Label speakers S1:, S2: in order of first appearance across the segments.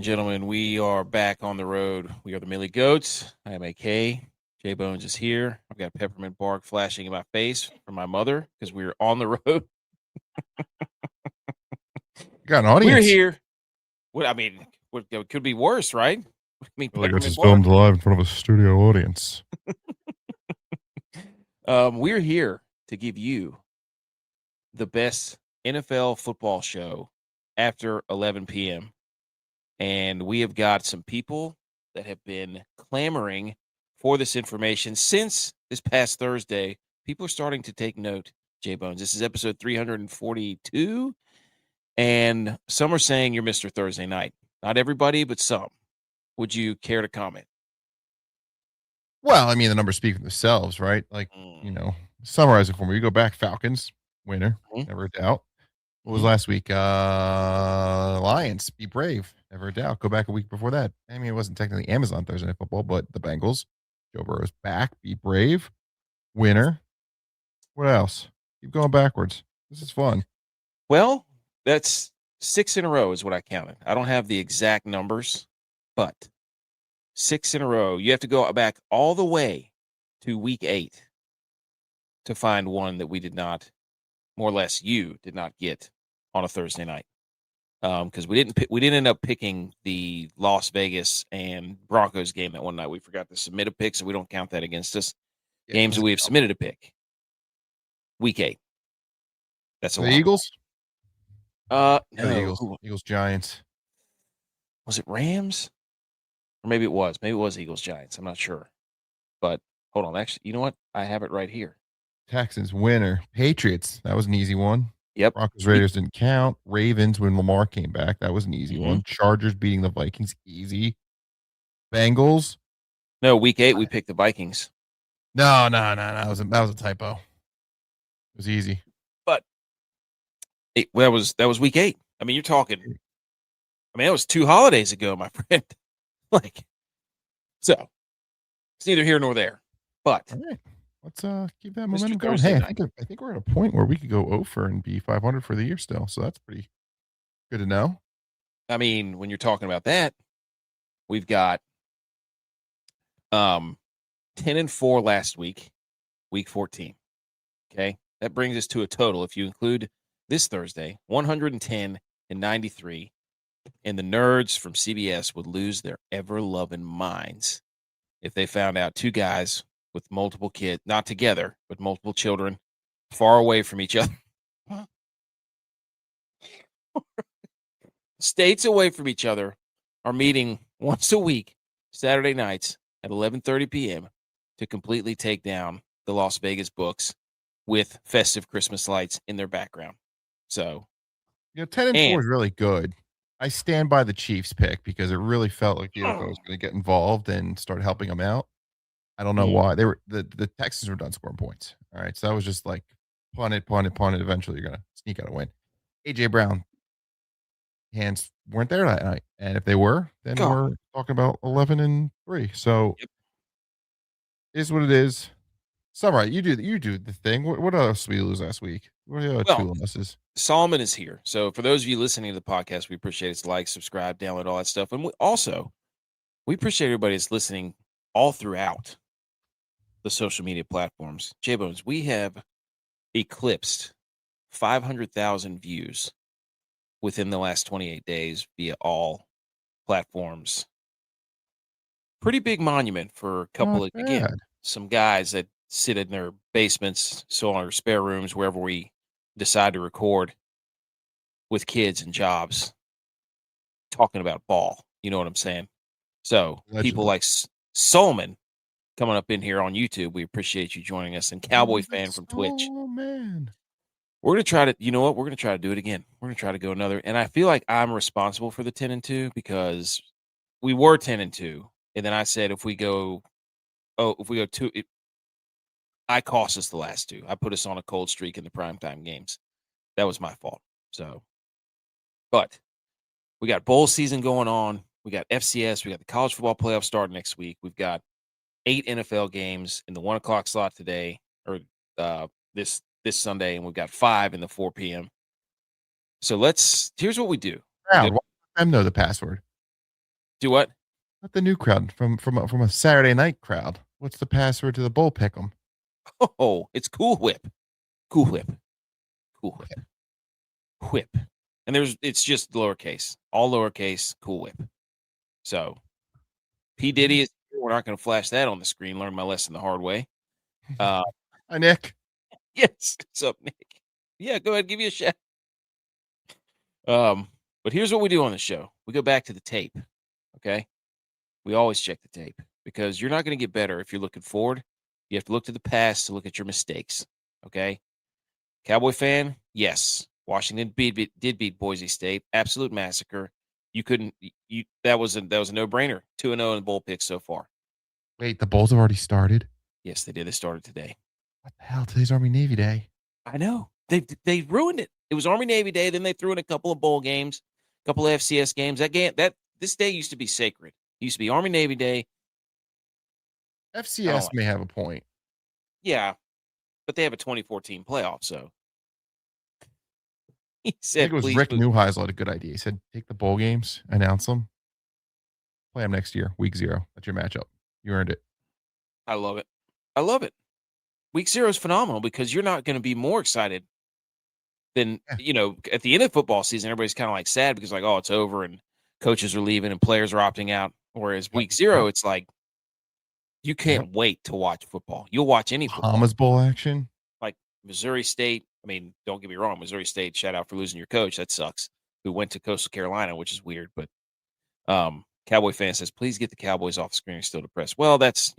S1: gentlemen, we are back on the road. We are the Millie Goats. I am AK. JBonez is here. I've got peppermint bark flashing in my face from my mother because we are on the road.
S2: Got an audience.
S1: We're here. What could be worse, right? I mean,
S2: Millie Goats
S1: peppermint
S2: is
S1: bark.
S2: filmed live in front of a studio audience.
S1: We're here to give you the best NFL football show after 11 p.m. And we have got some people that have been clamoring for this information since this past Thursday. People are starting to take note, JBonez. This is episode 342. And some are saying you're Mr. Thursday Night. Not everybody, but some. Would you care to comment?
S2: Well, I mean, the numbers speak for themselves, right? Like, summarize it for me. You go back, Falcons, winner, never a doubt. What was last week? Lions, be brave, never a doubt. Go back a week before that. I mean, it wasn't technically Amazon Thursday Night Football, but the Bengals, Joe Burrow's back, be brave, winner. What else? Keep going backwards. This is fun.
S1: Well, that's 6 in a row is what I counted. I don't have the exact numbers, but 6 in a row. You have to go back all the way to week 8 to find one that we did not, more or less you did not get on a Thursday night. Because we didn't end up picking the Las Vegas and Broncos game that one night. We forgot to submit a pick, so we don't count that against us.
S2: Yeah,
S1: Games that we have submitted a pick. Week 8. That's a
S2: the
S1: lot.
S2: Eagles?
S1: No.
S2: Eagles, Giants.
S1: Was it Rams? Or maybe it was. Maybe it was Eagles, Giants. I'm not sure. But hold on. Actually, you know what? I have it right here.
S2: Texans, winner. Patriots. That was an easy one.
S1: Yep.
S2: Broncos, Raiders didn't count. Ravens when Lamar came back. That was an easy one. Chargers beating the Vikings. Easy. Bengals.
S1: No, week 8 we picked the Vikings.
S2: No. That was a typo. It was easy.
S1: But that was week 8. I mean, you're talking. I mean, that was 2 holidays ago, my friend. So it's neither here nor there. But
S2: all right. Let's keep that momentum going. Hey, I think we're at a point where we could go 0 and be 500 for the year still. So that's pretty good to know.
S1: I mean, when you're talking about that, we've got 10-4 last week, week 14. Okay, that brings us to a total, if you include this Thursday, 110-93. And the nerds from CBS would lose their ever-loving minds if they found out 2 guys with multiple kids, not together, but multiple children, far away from each other, states away from each other, are meeting once a week, Saturday nights at 11:30 p.m. to completely take down the Las Vegas books with festive Christmas lights in their background. So,
S2: 10-4 is really good. I stand by the Chiefs pick because it really felt like the NFL was going to get involved and start helping them out. I don't know why. They were the Texans were done scoring points. All right. So that was just like punt it. Eventually you're gonna sneak out a win. AJ Brown hands weren't there that night. And if they were, then we're talking about 11-3. So is what it is. Summarize. You do the thing. What else did we lose last week? What are the other 2 losses?
S1: Solomon is here. So for those of you listening to the podcast, we appreciate it. Like, subscribe, download, all that stuff. And we appreciate everybody that's listening all throughout the social media platforms. JBonez, we have eclipsed 500,000 views within the last 28 days via all platforms. Pretty big monument for a couple of, again, some guys that sit in their basements, so in our spare rooms, wherever we decide to record with kids and jobs, talking about ball. You know what I'm saying? So people like Solomon coming up in here on YouTube, we appreciate you joining us. And Cowboy Fan from Twitch.
S2: Oh, man.
S1: We're going to try to, you know what? We're going to try to do it again. We're going to try to go another. And I feel like I'm responsible for the 10-2 because we were 10-2. And then I said, if we go 2, I cost us the last 2. I put us on a cold streak in the primetime games. That was my fault. So, but we got bowl season going on. We got FCS. We got the college football playoff starting next week. We've got 8 NFL games in the 1 o'clock slot today, or this Sunday, and we've got 5 in the 4 p.m. So here's what we do.
S2: Let them know the password.
S1: Do what?
S2: Not the new crowd from a Saturday night crowd. What's the password to the bull pick'em?
S1: Oh, it's Cool Whip. Cool Whip. Cool Whip. Whip. And it's just lowercase. All lowercase, Cool Whip. So P. Diddy is here. We're not going to flash that on the screen. Learned my lesson the hard way.
S2: Hi, Nick.
S1: Yes. What's up, Nick? Yeah, go ahead. Give you a shout. But here's what we do on the show. We go back to the tape. Okay. We always check the tape because you're not going to get better if you're looking forward. You have to look to the past to look at your mistakes. Okay. Cowboy fan, yes. Washington did beat Boise State. Absolute massacre. You couldn't. That was a no-brainer. 2-0 in the bowl picks so far.
S2: Wait, the Bulls have already started?
S1: Yes, they did. They started today.
S2: What the hell? Today's Army-Navy Day.
S1: I know. They ruined it. It was Army-Navy Day. Then they threw in a couple of bowl games, a couple of FCS games. This day used to be sacred. It used to be Army-Navy Day.
S2: FCS may have a point.
S1: Yeah, but they have a 2014 playoff, so. He said,
S2: I think it was Rick Neuheisel had a good idea. He said, take the bowl games, announce them, play them next year, week 0. That's your matchup. You earned it.
S1: I love it. I love it. Week 0 is phenomenal because you're not going to be more excited than, at the end of football season, everybody's kind of like sad because like, oh, it's over and coaches are leaving and players are opting out. Whereas week 0, it's like, you can't wait to watch football. You'll watch any football.
S2: Bahamas Bowl action.
S1: Like Missouri State. I mean, don't get me wrong. Missouri State, shout out for losing your coach. That sucks. Who went to Coastal Carolina, which is weird. But Cowboy fan says, please get the Cowboys off the screen. You're still depressed. Well, that's,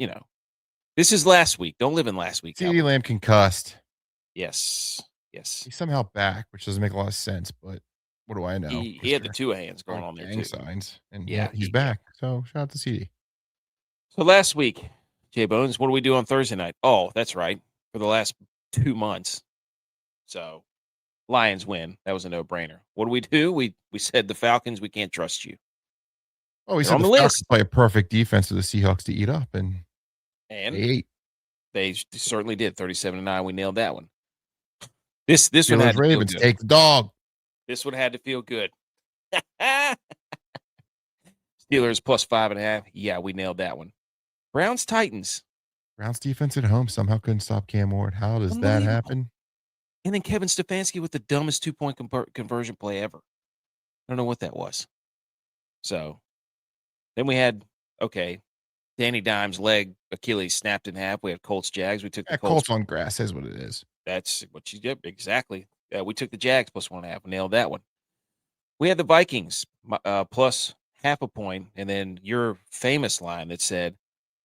S1: this is last week. Don't live in last week.
S2: CeeDee Lamb concussed.
S1: Yes.
S2: He's somehow back, which doesn't make a lot of sense, but what do I know?
S1: He had the two hands going on there, too.
S2: Signs. And he's back. So shout out to CeeDee.
S1: So last week, JBonez, what do we do on Thursday night? Oh, that's right. For the last 2 months. So Lions win. That was a no-brainer. What do? We said the Falcons, we can't trust you.
S2: Oh, we said the Falcons play a perfect defense for the Seahawks to eat up, and they ate.
S1: They certainly did. 37-9. We nailed that one. This one had to
S2: Ravens
S1: feel good.
S2: take the dog.
S1: This one had to feel good. Steelers plus 5.5. Yeah, we nailed that one. Browns Titans.
S2: Browns defense at home somehow couldn't stop Cam Ward. How does that happen?
S1: And then Kevin Stefanski with the dumbest 2-point conversion play ever. I don't know what that was. So then we had, Danny Dimes' leg, Achilles snapped in half. We had Colts Jags. We took the
S2: Colts on grass is what it is.
S1: That's what you did. Exactly. We took the Jags plus 1.5. Nailed that one. We had the Vikings plus 0.5 point. And then your famous line that said,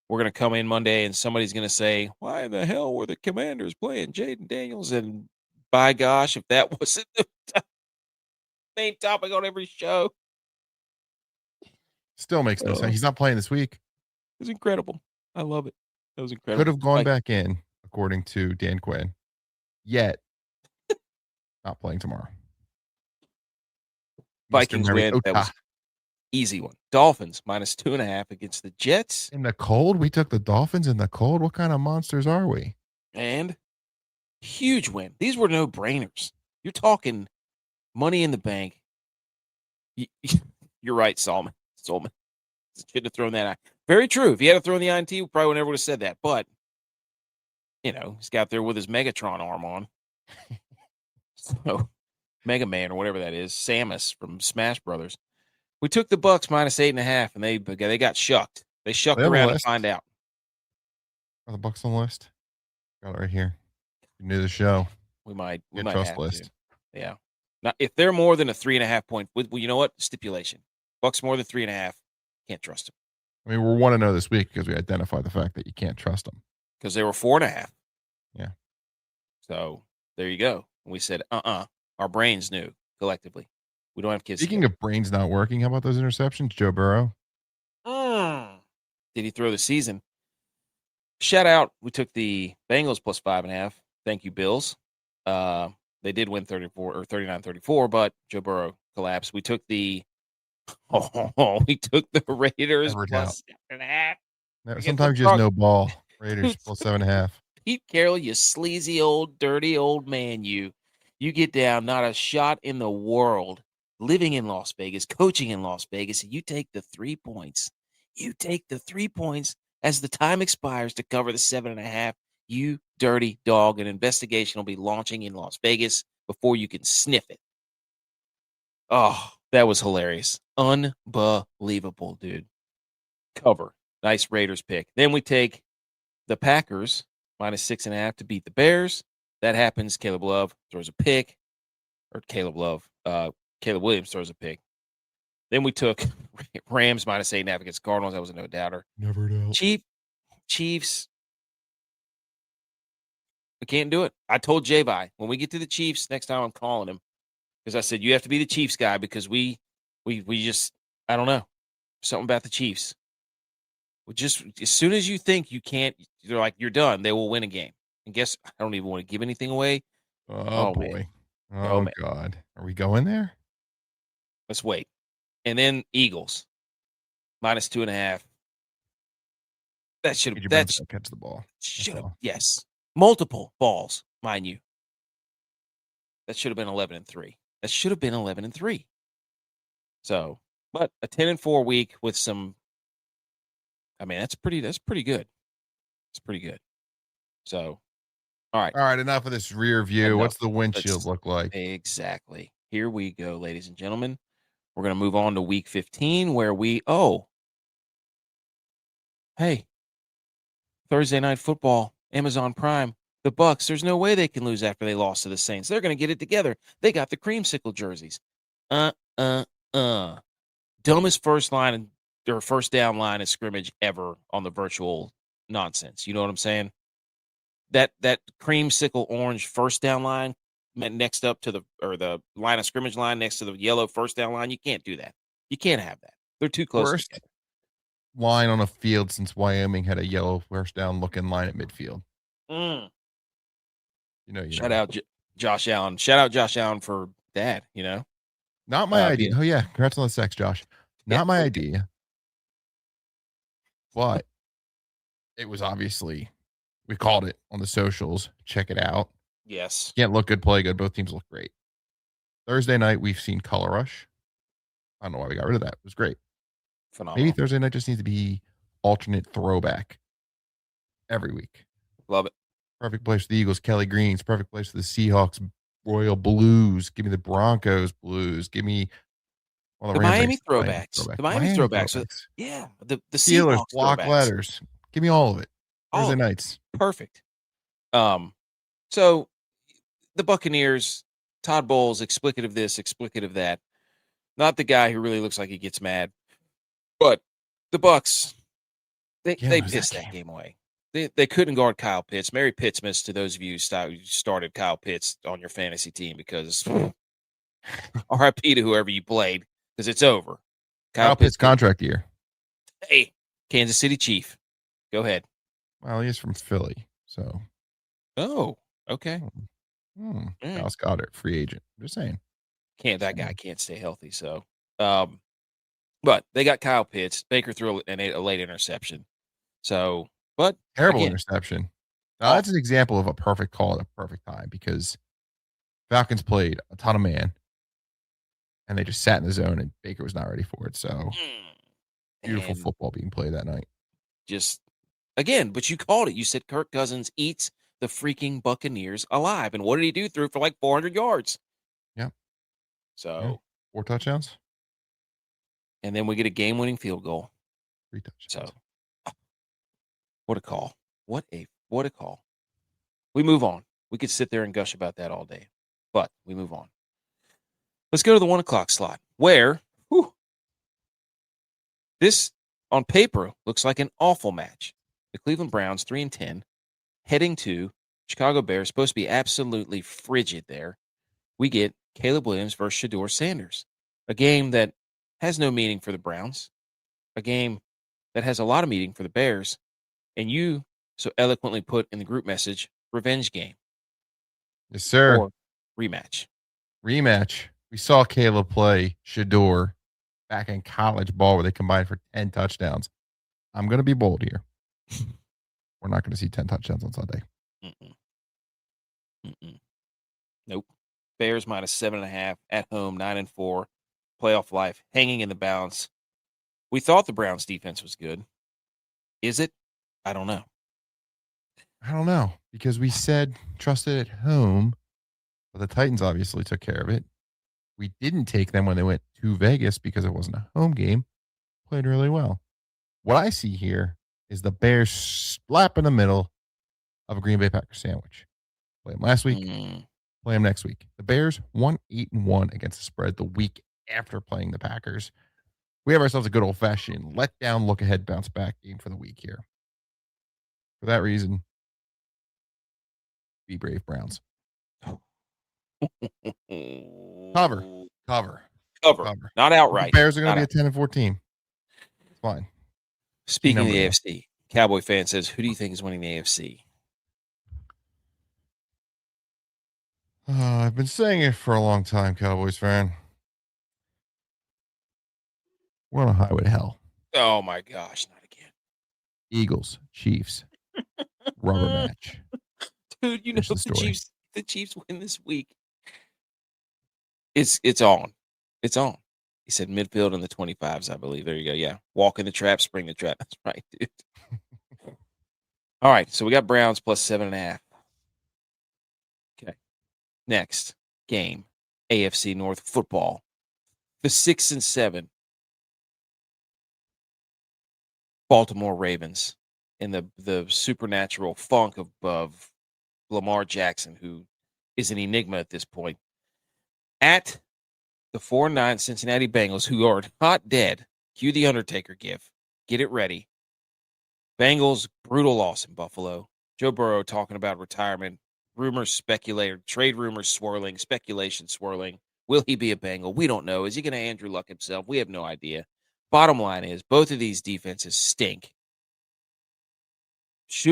S1: we're going to come in Monday and somebody's going to say, why the hell were the Commanders playing Jaden Daniels? And by gosh, if that wasn't the main topic on every show.
S2: Still makes no sense. He's not playing this week.
S1: It was incredible. I love it. That was incredible.
S2: Could have gone back in, according to Dan Quinn. Yet, not playing tomorrow.
S1: Vikings win. That was easy one. Dolphins minus 2.5 against the Jets.
S2: In the cold? We took the Dolphins in the cold? What kind of monsters are we?
S1: And huge win. These were no-brainers. You're talking money in the bank. You're right, Solomon. Shouldn't have thrown that out. Very true. If he had thrown the INT, we probably never would have said that. But, he's got there with his Megatron arm on. So, Mega Man or whatever that is. Samus from Smash Brothers. We took the Bucks minus 8.5, and they got shucked. They shucked around to find out.
S2: Are the Bucks on the list? Got it right here. You're new to the show.
S1: We might
S2: trust
S1: have
S2: list.
S1: To. Yeah. Now, if they're more than a 3.5 point, well, you know what? Stipulation. Bucks more than 3.5. Can't trust them.
S2: I mean, we're 1-0 this week because we identified the fact that you can't trust them.
S1: Because they were 4.5.
S2: Yeah.
S1: So there you go. And we said, our brains knew collectively. We don't have kids.
S2: Speaking of brains not working, how about those interceptions, Joe Burrow?
S1: Did he throw the season? Shout out. We took the Bengals plus 5.5. Thank you, Bills. They did win 39-34, but Joe Burrow collapsed. We took the Raiders plus 7.5.
S2: Sometimes you just no ball. Raiders plus 7.5.
S1: Pete Carroll, you sleazy old, dirty old man, you get down. Not a shot in the world living in Las Vegas, coaching in Las Vegas, and you take the 3 points. You take the 3 points as the time expires to cover the 7.5. You dirty dog. An investigation will be launching in Las Vegas before you can sniff it. Oh, that was hilarious. Unbelievable, dude. Cover. Nice Raiders pick. Then we take the Packers -6.5 to beat the Bears. That happens. Caleb Love throws a pick. Or Caleb Williams throws a pick. Then we took Rams -8.5 against Cardinals. That was a no doubter.
S2: Never doubt.
S1: Chiefs. We can't do it. I told J-Vi, when we get to the Chiefs next time, I'm calling him because I said you have to be the Chiefs guy because we just, I don't know, something about the Chiefs. We just, as soon as you think you can't, they're like, you're done. They will win a game. And guess I don't even want to give anything away.
S2: Oh boy.
S1: Man.
S2: Oh God. Are we going there?
S1: Let's wait. And then Eagles -2.5. That should have
S2: catch the ball.
S1: Yes. Multiple balls, mind you. That should have been 11-3. That should have been 11-3. So, but a 10-4 week with some, I mean, that's pretty good. It's pretty good. So, all right.
S2: Enough of this rear view. What's the windshield look like?
S1: Exactly. Here we go, ladies and gentlemen. We're going to move on to week 15 where hey, Thursday Night Football, Amazon Prime, the Bucks. There's no way they can lose after they lost to the Saints. They're going to get it together. They got the creamsicle jerseys. Dumbest first down line of scrimmage ever on the virtual nonsense. You know what I'm saying? That creamsicle orange first down line next up to the line of scrimmage line next to the yellow first down line. You can't do that. You can't have that. They're too close together.
S2: Line on a field since Wyoming had a yellow first down looking line at midfield. Shout out
S1: Josh Allen. Shout out Josh Allen for that,
S2: Not my idea. Oh yeah, congrats on the sex, Josh. Not my idea. But it was obviously, we called it on the socials. Check it out.
S1: Yes.
S2: Can't look good, play good. Both teams look great. Thursday night, we've seen Color Rush. I don't know why we got rid of that. It was great.
S1: Phenomenal.
S2: Maybe Thursday night just needs to be alternate throwback every week.
S1: Love it.
S2: Perfect place for the Eagles, Kelly Greens. Perfect place for the Seahawks, Royal Blues. Give me the Broncos Blues. Give me
S1: the Miami throwbacks. The Miami throwbacks. Yeah, the
S2: Steelers
S1: Seahawks
S2: block
S1: throwbacks.
S2: letters. Give me all of it. Thursday nights.
S1: Perfect. So the Buccaneers, Todd Bowles, explicative this, explicative that. Not the guy who really looks like he gets mad, but the Bucks, they pissed that game away. They couldn't guard Kyle Pitts. Mary Pittsmas, to those of you who started Kyle Pitts on your fantasy team, because RIP to whoever you played, because it's over.
S2: Kyle Pitts contract year.
S1: Hey, Kansas City Chief. Go ahead.
S2: Well, he is from Philly, so.
S1: Oh, okay.
S2: Dallas Goedert, free agent. I'm just saying.
S1: That guy can't stay healthy, so. But they got Kyle Pitts. Baker threw a late interception. So, but
S2: terrible interception. Now, that's an example of a perfect call at a perfect time, because Falcons played a ton of man and they just sat in the zone and Baker was not ready for it. So beautiful football being played that night.
S1: Just again, but you called it. You said Kirk Cousins eats the freaking Buccaneers alive. And what did he do? Threw for like 400 yards.
S2: Yeah.
S1: So
S2: 4 touchdowns.
S1: And then we get a game-winning field goal.
S2: 3 touchdowns.
S1: So what a call. What a call. We move on. We could sit there and gush about that all day, but we move on. Let's go to the 1:00 slot, where this on paper looks like an awful match. The Cleveland Browns 3-10, heading to Chicago Bears, supposed to be absolutely frigid there. We get Caleb Williams versus Shedeur Sanders, a game that has no meaning for the Browns, a game that has a lot of meaning for the Bears, and you so eloquently put in the group message, revenge game.
S2: Yes, sir.
S1: Or rematch.
S2: We saw Caleb play Shedeur back in college ball where they combined for 10 touchdowns. I'm going to be bold here. We're not going to see 10 touchdowns on Sunday.
S1: Nope. Bears -7.5 at home, 9-4. playoff life hanging in the balance. We thought the Browns defense was good. Is it? I don't know.
S2: I don't know, because we said trust it at home, but the Titans obviously took care of it. We didn't take them when they went to Vegas because it wasn't a home game. Played really well. What I see here is the Bears slap in the middle of a Green Bay Packers sandwich. Play them last week. Play them next week. The Bears won 8-1 against the spread the week after playing the Packers. We have ourselves a good old-fashioned let-down, look-ahead, bounce-back game for the week here. For that reason, be brave, Browns. Cover.
S1: Not outright.
S2: The Bears are going to be a 10-4 team. It's fine.
S1: Speaking of the AFC, Cowboy fan says, who do you think is winning the AFC?
S2: I've been saying it for a long time, Cowboys fan. We're on a highway to hell.
S1: Oh, my gosh. Not again.
S2: Eagles, Chiefs, rubber match.
S1: Dude, you know the Chiefs win this week. It's on. It's on. He said midfield in the 25s, I believe. There you go. Yeah. Walk in the trap, spring the trap. That's right, dude. All right. So we got Browns plus 7.5. Okay. Next game, AFC North football. The 6 and 7 Baltimore Ravens in the supernatural funk of Lamar Jackson, who is an enigma at this point, at the 4-9 Cincinnati Bengals, who are not dead. Cue the Undertaker gif. Get it ready. Bengals, brutal loss in Buffalo. Joe Burrow talking about retirement. Rumors speculated. Trade rumors swirling. Speculation swirling. Will he be a Bengal? We don't know. Is he going to Andrew Luck himself? We have no idea. Bottom line is, both of these defenses stink.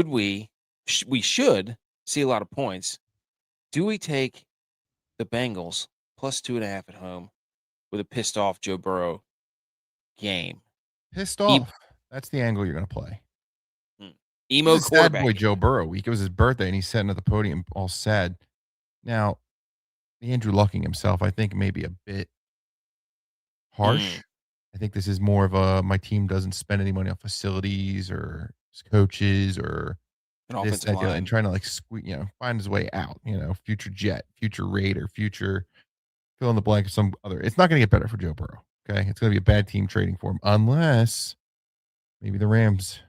S1: We should see a lot of points. Do we take the Bengals plus 2.5 at home with a pissed off Joe Burrow game?
S2: Pissed off. That's the angle you're going to play.
S1: Emo quarterback.
S2: Sad boy Joe Burrow week. It was his birthday, and he's sitting at the podium all sad. Now, Andrew Lucking himself, I think, may be a bit harsh. I think this is more of a my team doesn't spend any money on facilities or coaches or
S1: an
S2: this, that, and trying to like find his way out. Future Jet, future Raider, future fill in the blank of some other. It's not going to get better for Joe Burrow. Okay, it's going to be a bad team trading for him unless maybe the Rams.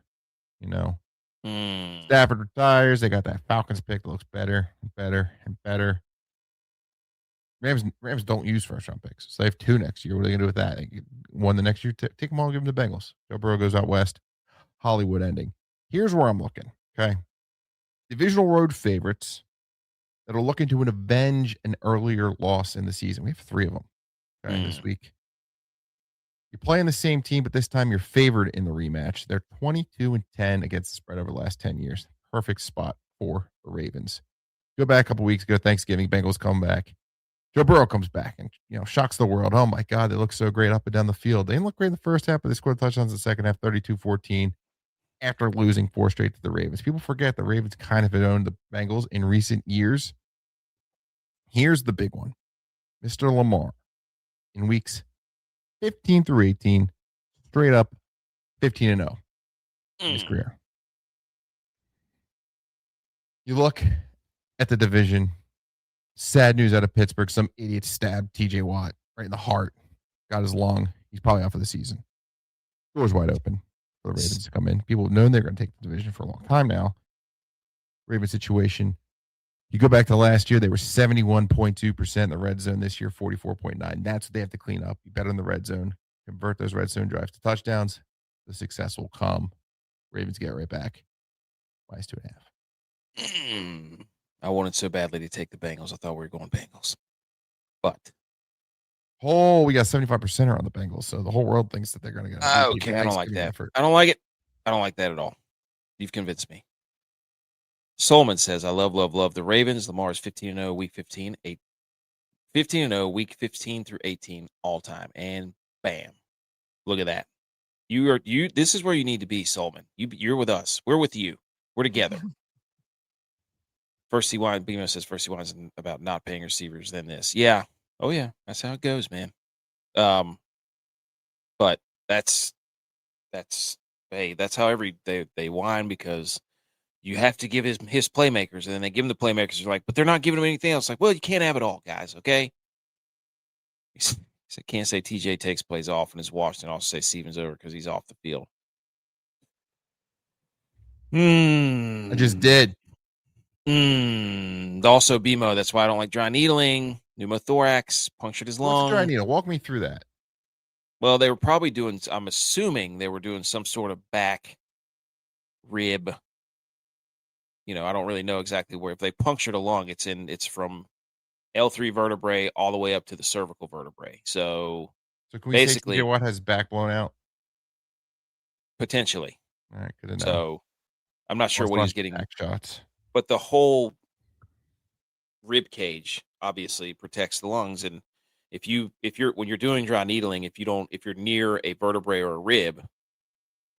S2: Stafford retires. They got that Falcons pick that looks better and better and better. Rams don't use first round picks, so they have 2 next year. What are they going to do with that? One the next year, take them all, give them the Bengals. Joe Burrow goes out west. Hollywood ending. Here's where I'm looking. Okay, divisional road favorites that are looking to avenge an earlier loss in the season. We have 3 of them. Okay, this week. You're playing the same team, but this time you're favored in the rematch. They're 22-10 against the spread over the last 10 years. Perfect spot for the Ravens. Go back a couple weeks ago, Thanksgiving, Bengals come back. Joe Burrow comes back and shocks the world. Oh my God, they look so great up and down the field. They didn't look great in the first half, but they scored touchdowns in the second half, 32-14, after losing 4 straight to the Ravens. People forget the Ravens kind of had owned the Bengals in recent years. Here's the big one. Mr. Lamar in weeks 15 through 18, straight up 15-0 in his career. You look at the division. Sad news out of Pittsburgh. Some idiot stabbed TJ Watt right in the heart. Got his lung. He's probably out for the season. Door's wide open for the Ravens to come in. People have known they're going to take the division for a long time now. Ravens situation. You go back to last year, they were 71.2% in the red zone. This year, 44.9%. That's what they have to clean up. Be better in the red zone. Convert those red zone drives to touchdowns. The success will come. Ravens get right back. -2.5.
S1: I wanted so badly to take the Bengals. I thought we were going Bengals. But.
S2: We got 75% on the Bengals, so the whole world thinks that they're going to get
S1: okay, I don't like that. I don't like it. I don't like that at all. You've convinced me. Solomon says, I love the Ravens. Lamar is 15-0, week 15, 15-0, week 15 through 18 all time. And bam. Look at that. This is where you need to be, Solomon. You're with us. We're with you. We're together. First C-Wine, BMO says first C-Wine's about not paying receivers, then this. Yeah. Oh, yeah. That's how it goes, man. But that's how they whine because you have to give his playmakers, and then they give him the playmakers. They're like, but they're not giving him anything else. Like, well, you can't have it all, guys. Okay. He said, can't say TJ takes plays off and is washed, and also say Steven's over because he's off the field.
S2: I just did.
S1: Also, BMO. That's why I don't like dry needling. Pneumothorax, punctured his lung.
S2: What's dry needle? Walk me through that.
S1: Well, they were probably doing. I'm assuming they were doing some sort of back rib. I don't really know exactly where. If they punctured a lung, it's from L3 vertebrae all the way up to the cervical vertebrae. So
S2: can we
S1: basically,
S2: say TJ Watt has his back blown out?
S1: Potentially.
S2: All right, good enough.
S1: So I'm not sure what he's getting.
S2: Back shots.
S1: But the whole rib cage obviously protects the lungs, and when you're doing dry needling, if you're near a vertebrae or a rib,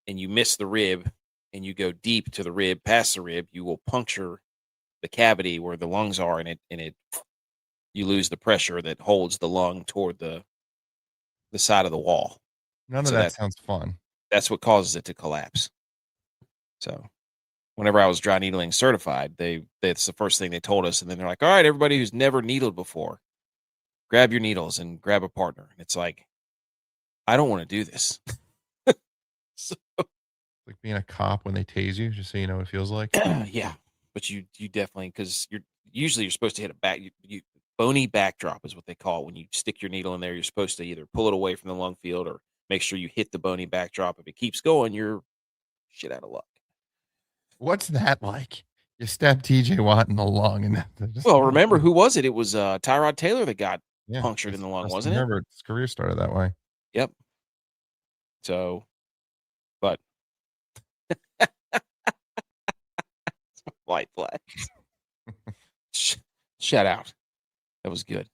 S1: and you miss the rib, and you go deep to the rib, past the rib, you will puncture the cavity where the lungs are, and you lose the pressure that holds the lung toward the side of the wall.
S2: None of that sounds fun.
S1: That's what causes it to collapse. So whenever I was dry needling certified, that's the first thing they told us. And then they're like, all right, everybody who's never needled before, grab your needles and grab a partner. And it's like, I don't want to do this.
S2: So, like being a cop when they tase you, just so you know what it feels like.
S1: Yeah. But you definitely, because you're supposed to hit a back, bony backdrop is what they call it. When you stick your needle in there, you're supposed to either pull it away from the lung field or make sure you hit the bony backdrop. If it keeps going, you're shit out of luck.
S2: What's that like? You stab TJ Watt in the lung, and
S1: remember who was it? It was Tyrod Taylor that got punctured in the lung, wasn't it?
S2: Herbert's career started that way.
S1: Yep. So, but white flags. Shout out. That was good.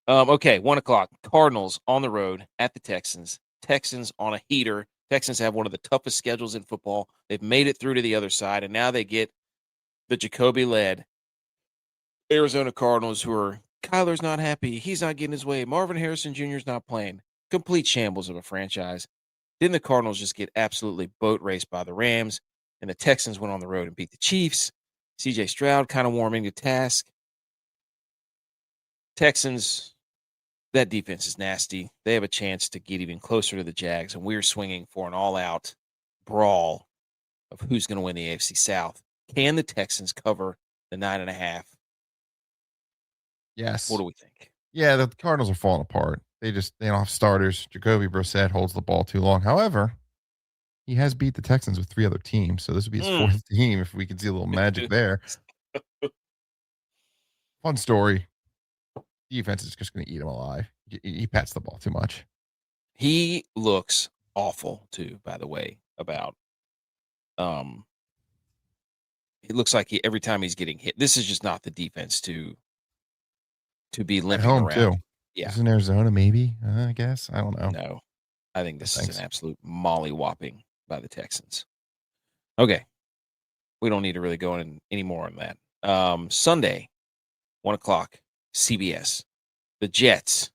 S1: Okay, 1:00. Cardinals on the road at the Texans. Texans on a heater. Texans have one of the toughest schedules in football. They've made it through to the other side, and now they get the Jacoby-led Arizona Cardinals, who are Kyler's not happy. He's not getting his way. Marvin Harrison Jr. is not playing. Complete shambles of a franchise. Then the Cardinals just get absolutely boat raced by the Rams, and the Texans went on the road and beat the Chiefs. C.J. Stroud kind of warming to task. Texans, that defense is nasty. They have a chance to get even closer to the Jags, and we're swinging for an all-out brawl of who's going to win the AFC South. Can the Texans cover the 9.5?
S2: Yes.
S1: What do we think?
S2: Yeah, the Cardinals are falling apart. They don't have starters. Jacoby Brissett holds the ball too long. However, he has beat the Texans with 3 other teams, so this would be his 4th team if we could see a little magic there. Fun story. Defense is just going to eat him alive. He pats the ball too much.
S1: He looks awful too, by the way, about it looks like every time he's getting hit. This is just not the defense to be limping
S2: at home
S1: around.
S2: Too.
S1: Yeah.
S2: This is in Arizona, maybe. I guess. I don't know.
S1: No. I think this is an absolute molly-whopping by the Texans. Okay. We don't need to really go in any more on that. Sunday, 1:00, CBS. The Jets,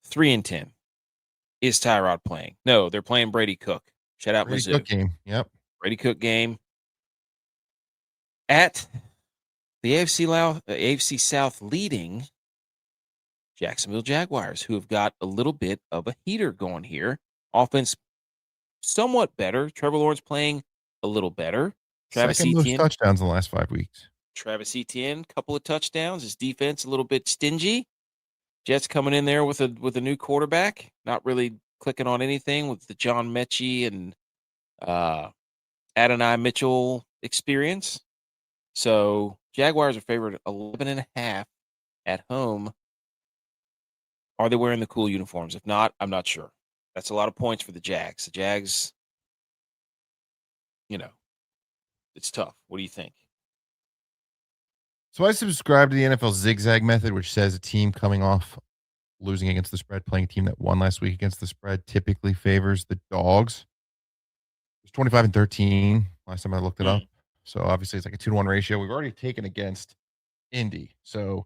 S1: 3-10. Is Tyrod playing? No, they're playing Brady Cook. Shout out
S2: Brady
S1: Mizzou.
S2: Cook game. Yep.
S1: Brady Cook game. At the AFC South leading Jacksonville Jaguars, who have got a little bit of a heater going here. Offense somewhat better. Trevor Lawrence playing a little better.
S2: Travis Second most touchdowns in the last 5 weeks.
S1: Travis Etienne, couple of touchdowns. His defense a little bit stingy. Jets coming in there with a new quarterback, not really clicking on anything with the John Mechie and Adonai Mitchell experience. So Jaguars are favored 11.5 at home. Are they wearing the cool uniforms? If not, I'm not sure. That's a lot of points for the Jags. The Jags, it's tough. What do you think?
S2: So I subscribe to the NFL zigzag method, which says a team coming off losing against the spread, playing a team that won last week against the spread, typically favors the dogs. It's 25-13 last time I looked it up. So obviously it's like a 2-to-1 ratio. We've already taken against Indy. So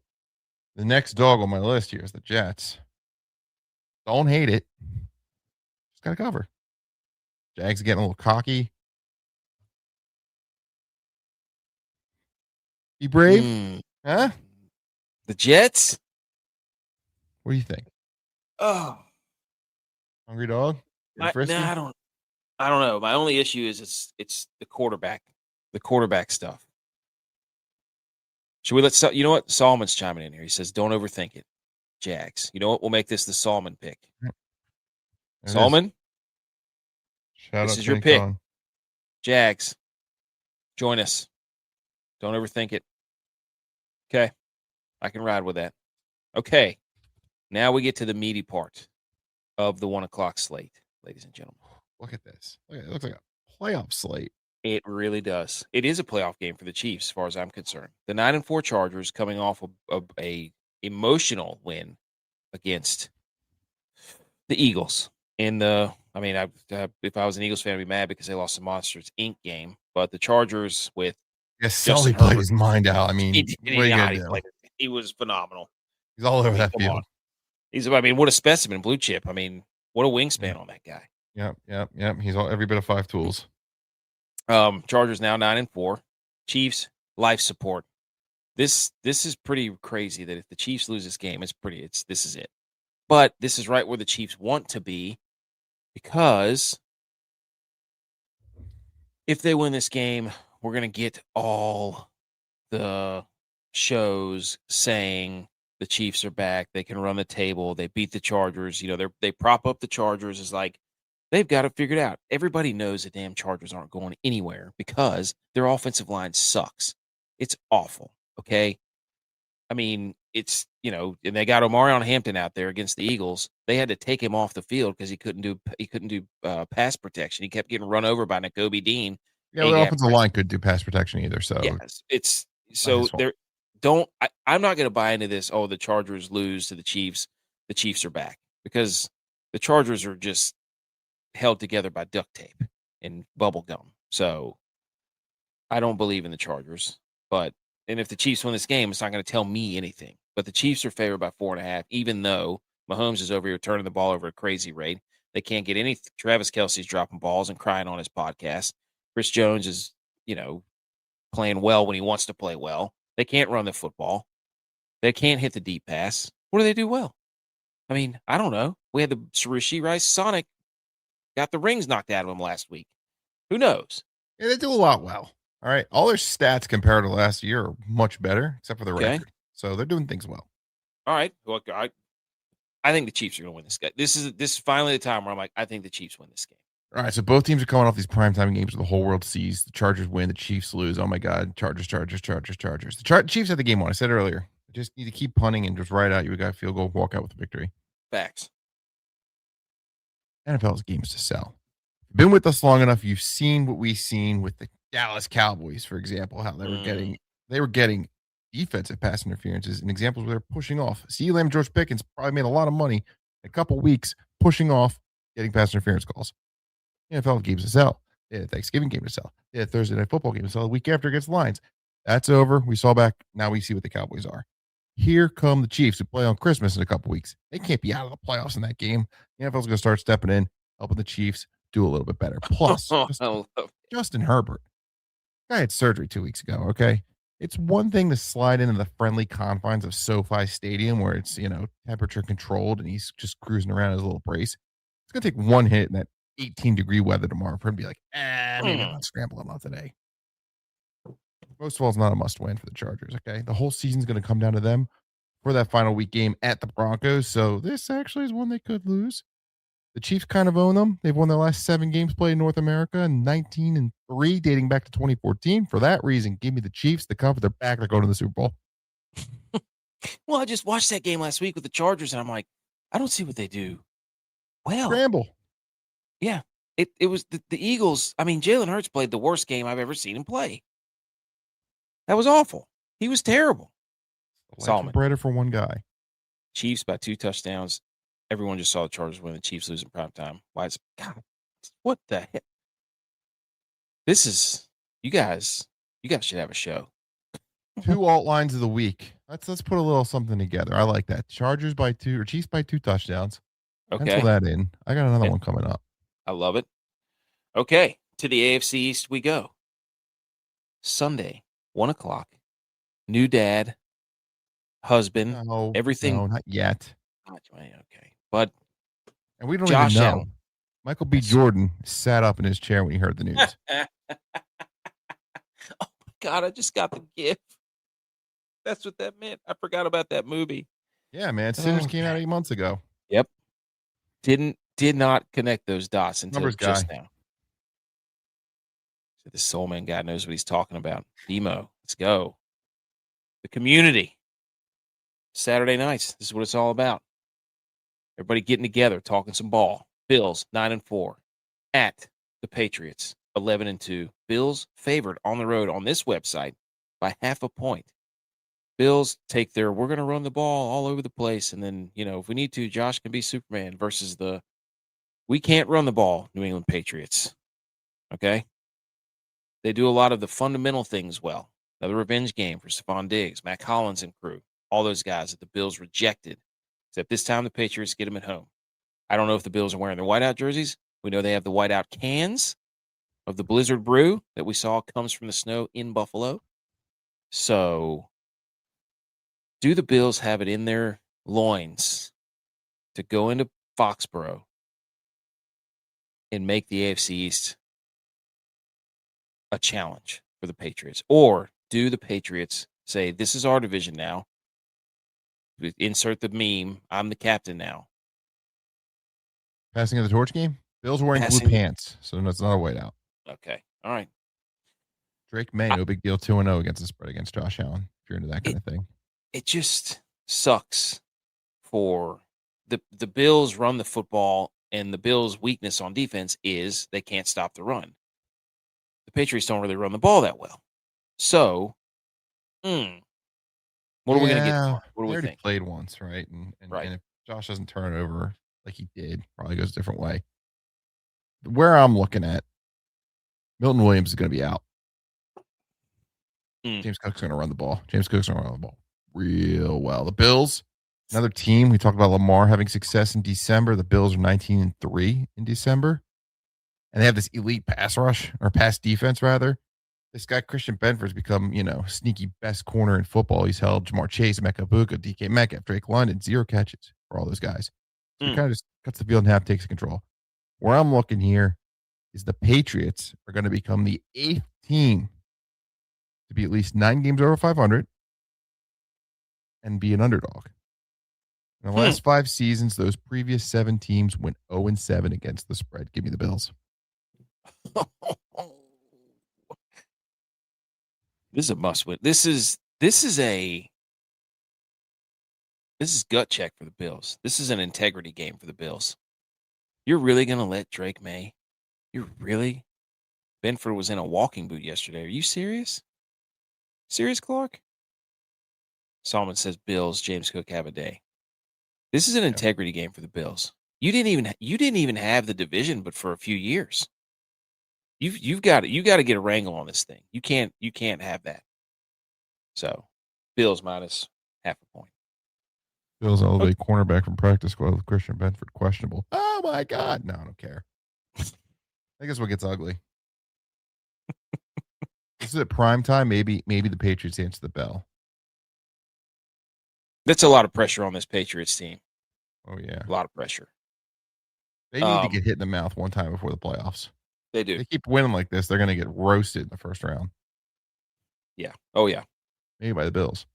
S2: the next dog on my list here is the Jets. Don't hate it. Just got to cover. Jags getting a little cocky. Be brave. Huh?
S1: The Jets?
S2: What do you think?
S1: Oh.
S2: Hungry dog?
S1: No, I don't know. My only issue is it's the quarterback stuff. Should we you know what? Solomon's chiming in here. He says, don't overthink it. Jags. You know what? We'll make this the Solomon pick. Solomon? This is your pick. Jags. Join us. Don't overthink it. Okay. I can ride with that. Okay. Now we get to the meaty part of the 1 o'clock slate, ladies and gentlemen.
S2: Look at this. It looks like a playoff slate.
S1: It really does. It is a playoff game for the Chiefs, as far as I'm concerned. The 9-4 Chargers coming off a emotional win against the Eagles. If I was an Eagles fan, I'd be mad because they lost the Monsters Inc. game. But the Chargers with
S2: Sully played his mind out. I mean,
S1: he was phenomenal.
S2: He's all over that field.
S1: What a specimen, blue chip. What a wingspan on that guy.
S2: Yep. He's every bit of 5 tools.
S1: Chargers now 9-4. Chiefs life support. This is pretty crazy that if the Chiefs lose this game, this is it. But this is right where the Chiefs want to be, because if they win this game, we're going to get all the shows saying the Chiefs are back. They can run the table. They beat the Chargers. They prop up the Chargers as like they've got it figured out. Everybody knows the damn Chargers aren't going anywhere because their offensive line sucks. It's awful. Okay. It's, and they got Omarion Hampton out there against the Eagles. They had to take him off the field because he couldn't do pass protection. He kept getting run over by Nakobe Dean.
S2: Yeah, the offensive line could do pass protection either. So
S1: yes, I'm not going to buy into this. Oh, the Chargers lose to the Chiefs. The Chiefs are back, because the Chargers are just held together by duct tape and bubble gum. So I don't believe in the Chargers. And if the Chiefs win this game, it's not going to tell me anything. But the Chiefs are favored by 4.5, even though Mahomes is over here turning the ball over at a crazy rate. They can't get any. Travis Kelce's dropping balls and crying on his podcast. Chris Jones is, playing well when he wants to play well. They can't run the football. They can't hit the deep pass. What do they do well? I don't know. We had the Rasheed Rice Sonic got the rings knocked out of him last week. Who knows?
S2: Yeah, they do a lot well. All right. All their stats compared to last year are much better, except for the record. So they're doing things well.
S1: All right. Well, I think the Chiefs are going to win this game. This is finally the time where I'm like, I think the Chiefs win this game.
S2: All right. So both teams are coming off these primetime games where the whole world sees. The Chargers win, the Chiefs lose. Oh my God. Chargers. The Chiefs had the game on. I said earlier. Just need to keep punting and just ride out. You got a field goal, walk out with a victory.
S1: Facts.
S2: NFL's games to sell. Been with us long enough. You've seen what we've seen with the Dallas Cowboys, for example, how they were getting defensive pass interferences and examples where they're pushing off. CeeDee Lamb, George Pickens probably made a lot of money in a couple weeks pushing off, getting pass interference calls. NFL games to sell. They had a Thanksgiving game to sell. They had a Thursday night football game to sell the week after against the Lions. That's over. We saw back. Now we see what the Cowboys are. Here come the Chiefs who play on Christmas in a couple weeks. They can't be out of the playoffs in that game. The NFL's going to start stepping in, helping the Chiefs do a little bit better. Plus, Justin Herbert. Guy had surgery 2 weeks ago, okay? It's one thing to slide into the friendly confines of SoFi Stadium where it's, temperature controlled and he's just cruising around his little brace. It's going to take one hit in that 18-degree weather tomorrow for him to be like, maybe I'm not scrambling on today. Most of all, it's not a must-win for the Chargers, okay? The whole season's going to come down to them for that final week game at the Broncos, so this actually is one they could lose. The Chiefs kind of own them. They've won their last 7 games played in North America, and 19-3, dating back to 2014. For that reason, give me the Chiefs. The cover, they're back. They're going to the Super Bowl.
S1: Well, I just watched that game last week with the Chargers, and I'm like, I don't see what they do well.
S2: Scramble.
S1: Yeah. It was the Eagles. Jalen Hurts played the worst game I've ever seen him play. That was awful. He was terrible.
S2: Solomon. Breader for one guy.
S1: Chiefs by 2 touchdowns. Everyone just saw the Chargers win. The Chiefs lose in prime time. Why is God? What the heck? This is you guys. You guys should have a show.
S2: 2 alt lines of the week. Let's put a little something together. I like that. Chargers by 2 or Chiefs by 2 touchdowns. Pencil
S1: Okay.
S2: that in. I got another one coming up.
S1: I love it. Okay. To the AFC East we go. Sunday, 1 o'clock. New dad, husband, everything.
S2: No, not yet.
S1: Okay. But
S2: And we don't even
S1: Josh
S2: know.
S1: Allen.
S2: Michael B. Jordan sat up in his chair when he heard the news.
S1: Oh, my God. I just got the gift. That's what that meant. I forgot about that movie.
S2: Yeah, man. Sinners came out 8 months ago.
S1: Yep. Did not connect those dots until
S2: Numbers
S1: just
S2: guy.
S1: now. So the soul man guy knows what he's talking about. Demo, let's go. The community. Saturday nights. This is what it's all about. Everybody getting together, talking some ball. Bills 9-4 at the Patriots 11-2. Bills favored on the road on this website by half a point. Bills take their we're going to run the ball all over the place, and then if we need to, Josh can be Superman versus the we can't run the ball New England Patriots. Okay, they do a lot of the fundamental things well. Another revenge game for Stephon Diggs, Matt Collins, and crew. All those guys that the Bills rejected. Except this time the Patriots get them at home. I don't know if the Bills are wearing their whiteout jerseys. We know they have the whiteout cans of the Blizzard Brew that we saw comes from the snow in Buffalo. So, do the Bills have it in their loins to go into Foxborough and make the AFC East a challenge for the Patriots? Or do the Patriots say, this is our division now? Insert the meme, I'm the captain now.
S2: Passing of the torch game? Bills are wearing blue pants, so that's not a whiteout.
S1: Okay. All right.
S2: Drake May, no big deal, 2-0 against the spread against Josh Allen, if you're into that kind of thing.
S1: It just sucks for the Bills run the football, and the Bills' weakness on defense is they can't stop the run. The Patriots don't really run the ball that well. So, what are we going to get? What do we think?
S2: Played once, right? And if Josh doesn't turn it over like he did, probably goes a different way. Where I'm looking at, Milton Williams is going to be out. James Cook's going to run the ball. Real well. The Bills, another team. We talked about Lamar having success in December. The Bills are 19-3 in December. And they have this elite pass rush, or pass defense, rather. This guy, Christian Benford's become, sneaky best corner in football. He's held Jamar Chase, Mecca Buka, DK Metcalf, Drake London, 0 catches for all those guys. So he kind of just cuts the field in half, takes control. Where I'm looking here is the Patriots are going to become the 8th team to be at least 9 games over 500 and be an underdog. In the last 5 seasons, those previous 7 teams went 0-7 against the spread. Give me the Bills.
S1: This is a must win. This is gut check for the Bills. This is an integrity game for the Bills. You're really going to let Drake May? Benford was in a walking boot yesterday. Are you serious? Serious, Clark? Solomon says Bills, James Cook have a day. This is an integrity game for the Bills. You didn't even have the division, but for a few years. You've got to get a wrangle on this thing. You can't have that. So, Bills minus half a point.
S2: Bills elevate cornerback from practice squad with Christian Benford questionable. Oh my God! No, I don't care. I guess what gets ugly. This is at prime time. Maybe the Patriots answer the bell.
S1: That's a lot of pressure on this Patriots team.
S2: Oh yeah,
S1: a lot of pressure.
S2: They need to get hit in the mouth one time before the playoffs.
S1: They do.
S2: They keep winning like this, they're going to get roasted in the first round.
S1: Yeah. Oh yeah.
S2: Maybe by the Bills.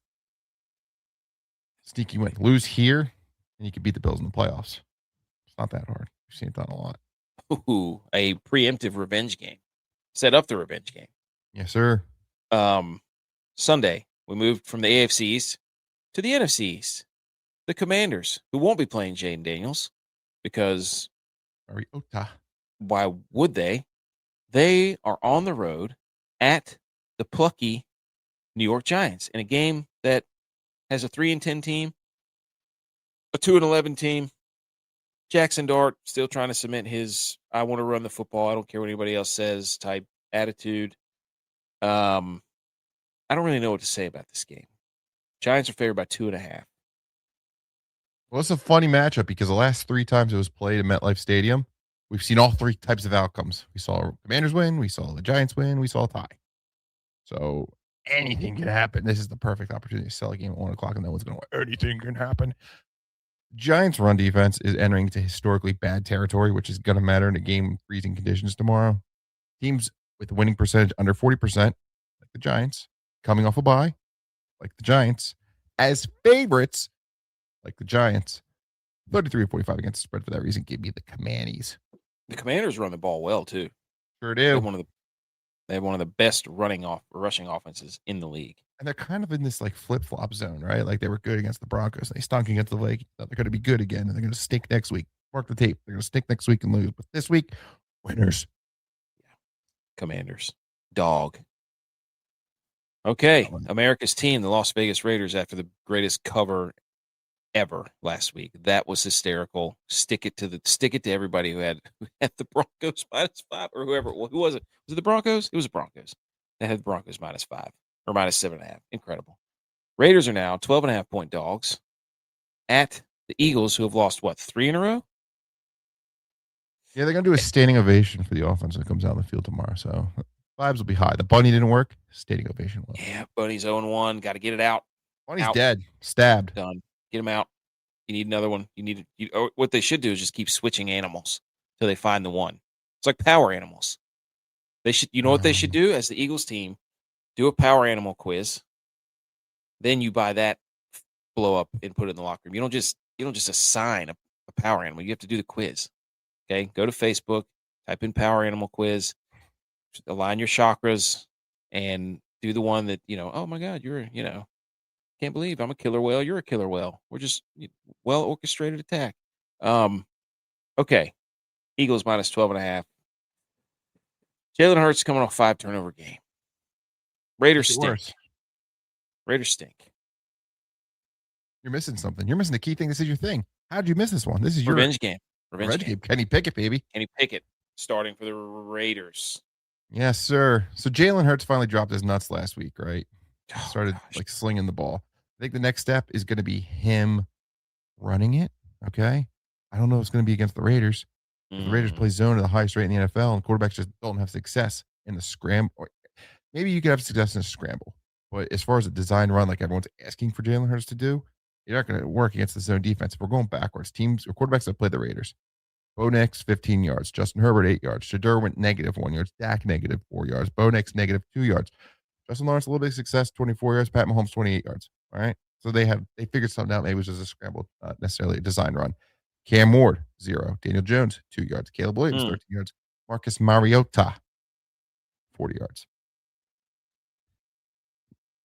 S2: Sneaky win. Lose here, and you can beat the Bills in the playoffs. It's not that hard. We've seen it done a lot.
S1: Ooh, a preemptive revenge game. Set up the revenge game.
S2: Yes, sir.
S1: Sunday, we moved from the AFC East to the NFC East. The Commanders, who won't be playing Jaden Daniels, because why would they? They are on the road at the plucky New York Giants in a game that has a 3-10 team, a 2-11 team. Jackson Dart still trying to cement his I want to run the football, I don't care what anybody else says type attitude. I don't really know what to say about this game. Giants are favored by 2.5.
S2: Well, it's a funny matchup because the last 3 times it was played at MetLife Stadium, we've seen all 3 types of outcomes. We saw Commanders win, we saw the Giants win, we saw a tie. So anything can happen. This is the perfect opportunity to sell a game at 1:00, and no one's going to win. Anything can happen. Giants' run defense is entering into historically bad territory, which is going to matter in a game with freezing conditions tomorrow. Teams with winning percentage under 40%, like the Giants, coming off a bye, like the Giants, as favorites, like the Giants, 33-45 against the spread for that reason. Give me the Commanders.
S1: The Commanders run the ball well too.
S2: Sure
S1: They
S2: do.
S1: have one of the best rushing offenses in the league.
S2: And they're kind of in this like flip-flop zone, right? Like they were good against the Broncos. And they stunk against the Vikings. They're going to be good again, and they're going to stink next week. Mark the tape. They're going to stink next week and lose. But this week, winners.
S1: Commanders. Dog. Okay. America's team, the Las Vegas Raiders, after the greatest cover ever last week. That was hysterical. Stick it to everybody who had the Broncos -5 or whoever. Who was it? Was it the Broncos? It was the Broncos. They had the Broncos -5 or -7.5. Incredible. Raiders are now 12.5-point dogs at the Eagles, who have lost 3 in a row?
S2: Yeah, they're going to do a standing ovation for the offense that comes out on the field tomorrow. So vibes will be high. The bunny didn't work. Standing ovation will.
S1: Yeah, Bunny's 0-1. Got to get it out.
S2: Bunny's dead. Stabbed.
S1: Done. Get him out. You need another one. What they should do is just keep switching animals till they find the one. It's like power animals. They should. You know what they should do as the Eagles team? Do a power animal quiz. Then you buy that blow up and put it in the locker room. You don't just assign a power animal. You have to do the quiz. Okay, go to Facebook, type in power animal quiz, align your chakras, and do the one that oh my God, can't believe I'm a killer whale. You're a killer whale. We're just well orchestrated attack. Okay. Eagles -12.5. Jalen Hurts coming off 5 turnover game. Raiders stink. Raiders stink.
S2: You're missing something. You're missing the key thing. This is your thing. How did you miss this one? This is your
S1: revenge game.
S2: Revenge game. Kenny Pickett, baby.
S1: Kenny Pickett starting for the Raiders.
S2: Yes, sir. So Jalen Hurts finally dropped his nuts last week, right? Started slinging the ball. I think the next step is going to be him running it. Okay. I don't know if it's going to be against the Raiders. The Raiders play zone at the highest rate in the NFL, and quarterbacks just don't have success in the scramble. Maybe you could have success in a scramble, but as far as a design run, like everyone's asking for Jalen Hurts to do, you're not going to work against the zone defense. If we're going backwards, teams or quarterbacks that play the Raiders. Bo Nix, 15 yards. Justin Herbert, 8 yards. Shadur went -1 yard. Dak, -4 yards. Bo Nix, -2 yards. Justin Lawrence, a little bit of success, 24 yards. Pat Mahomes, 28 yards. All right. So they figured something out. Maybe it was just a scramble, not necessarily a design run. Cam Ward, 0. Daniel Jones, 2 yards. Caleb Williams, 13 yards. Marcus Mariota, 40 yards.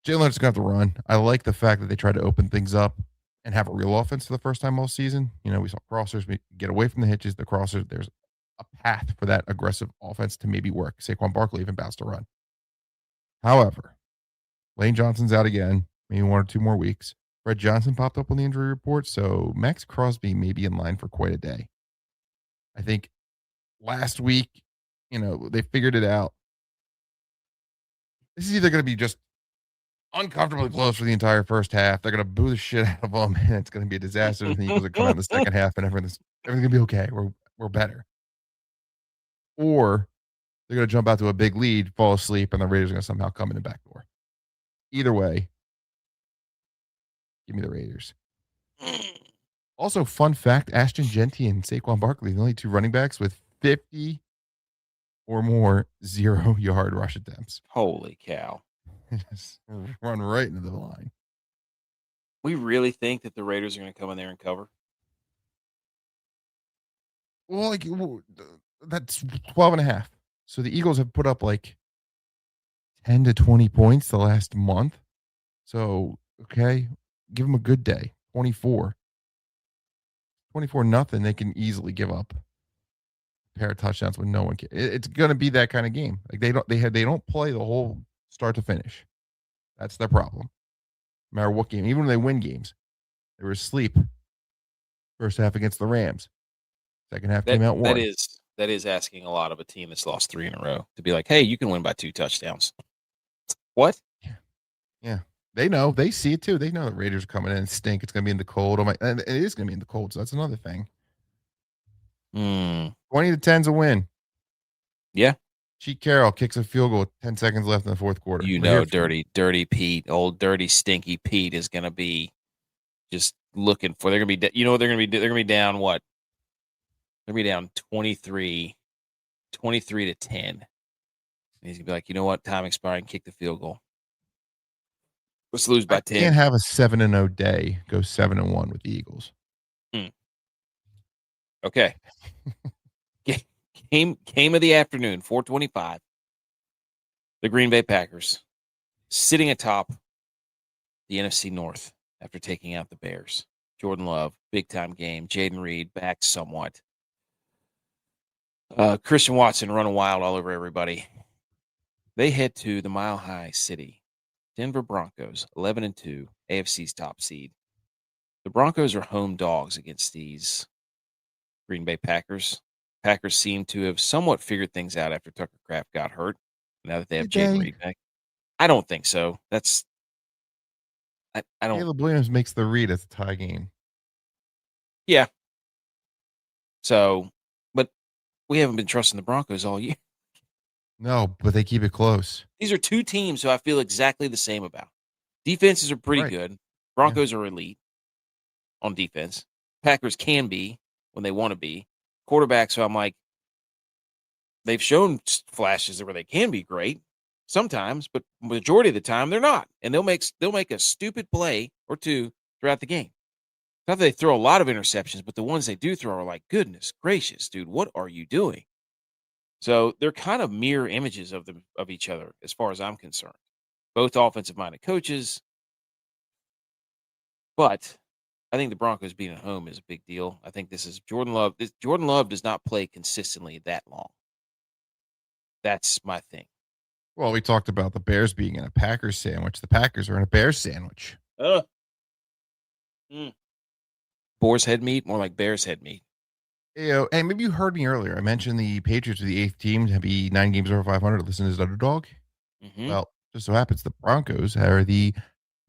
S2: Jalen Hurts is going to have to run. I like the fact that they tried to open things up and have a real offense for the first time all season. We saw crossers. We get away from the hitches, the crossers. There's a path for that aggressive offense to maybe work. Saquon Barkley even bounced a run. However, Lane Johnson's out again, maybe 1 or 2 more weeks. Fred Johnson popped up on the injury report, so Max Crosby may be in line for quite a day. I think last week, they figured it out. This is either going to be just uncomfortably close for the entire first half. They're going to boo the shit out of them, and it's going to be a disaster. The Eagles are coming out in the second half, and everything's going to be okay. We're better. Or they're going to jump out to a big lead, fall asleep, and the Raiders are going to somehow come in the back door. Either way, give me the Raiders. Also, fun fact, Ashton Genty and Saquon Barkley, the only 2 running backs with 50 or more 0-yard rush attempts.
S1: Holy cow.
S2: Just run right into the line.
S1: We really think that the Raiders are going to come in there and cover?
S2: Well, that's 12.5. So the Eagles have put up 10 to 20 points the last month. So, okay, give them a good day. 24 nothing. They can easily give up a pair of touchdowns when no one can. It's going to be that kind of game. They don't play the whole start to finish. That's their problem. No matter what game, even when they win games, they were asleep. First half against the Rams. Second half came out one.
S1: That is asking a lot of a team that's lost 3 in a row to be like, hey, you can win by 2 touchdowns. What?
S2: Yeah. They know. They see it too. They know the Raiders are coming in and stink. It's going to be in the cold. And it is going to be in the cold, so that's another thing. 20-10's a win.
S1: Yeah.
S2: Cheat Carroll kicks a field goal with 10 seconds left in the fourth quarter.
S1: Dirty Pete, old dirty stinky Pete is going to be just looking for. They're going to be, they're going to be down what? They're going to be down 23 to 10. And he's going to be like, you know what? Time expiring, kick the field goal. Let's lose by 10.
S2: Can't have a 7-0 day go 7-1 with the Eagles.
S1: Okay. Game of the afternoon, 4:25. The Green Bay Packers sitting atop the NFC North after taking out the Bears. Jordan Love, big time game. Jaden Reed back somewhat. Christian Watson running wild all over everybody. They head to the Mile High City. Denver Broncos, 11-2, AFC's top seed. The Broncos are home dogs against these Green Bay Packers. Packers seem to have somewhat figured things out after Tucker Kraft got hurt. Now that they have Jaden Reed back, I don't think so. I don't.
S2: Caleb Williams makes the read as a tie game.
S1: Yeah. So, but we haven't been trusting the Broncos all year.
S2: No, but they keep it close.
S1: These are two teams who I feel exactly the same about. Defenses are pretty good. Broncos are elite on defense. Packers can be when they want to be. Quarterbacks, so I'm like, they've shown flashes where they can be great sometimes, but majority of the time they're not. And they'll make a stupid play or two throughout the game. Not that they throw a lot of interceptions, but the ones they do throw are like, goodness gracious, dude, what are you doing? So they're kind of mirror images of each other as far as I'm concerned. Both offensive-minded coaches. But I think the Broncos being at home is a big deal. I think this is Jordan Love. Jordan Love does not play consistently that long. That's my thing.
S2: Well, we talked about the Bears being in a Packers sandwich. The Packers are in a Bears sandwich.
S1: Boar's head meat, more like Bear's head meat.
S2: And maybe you heard me earlier. I mentioned the Patriots are the 8th team to be 9 games over 500 to listen as an underdog.
S1: Mm-hmm.
S2: Well, just so happens the Broncos are the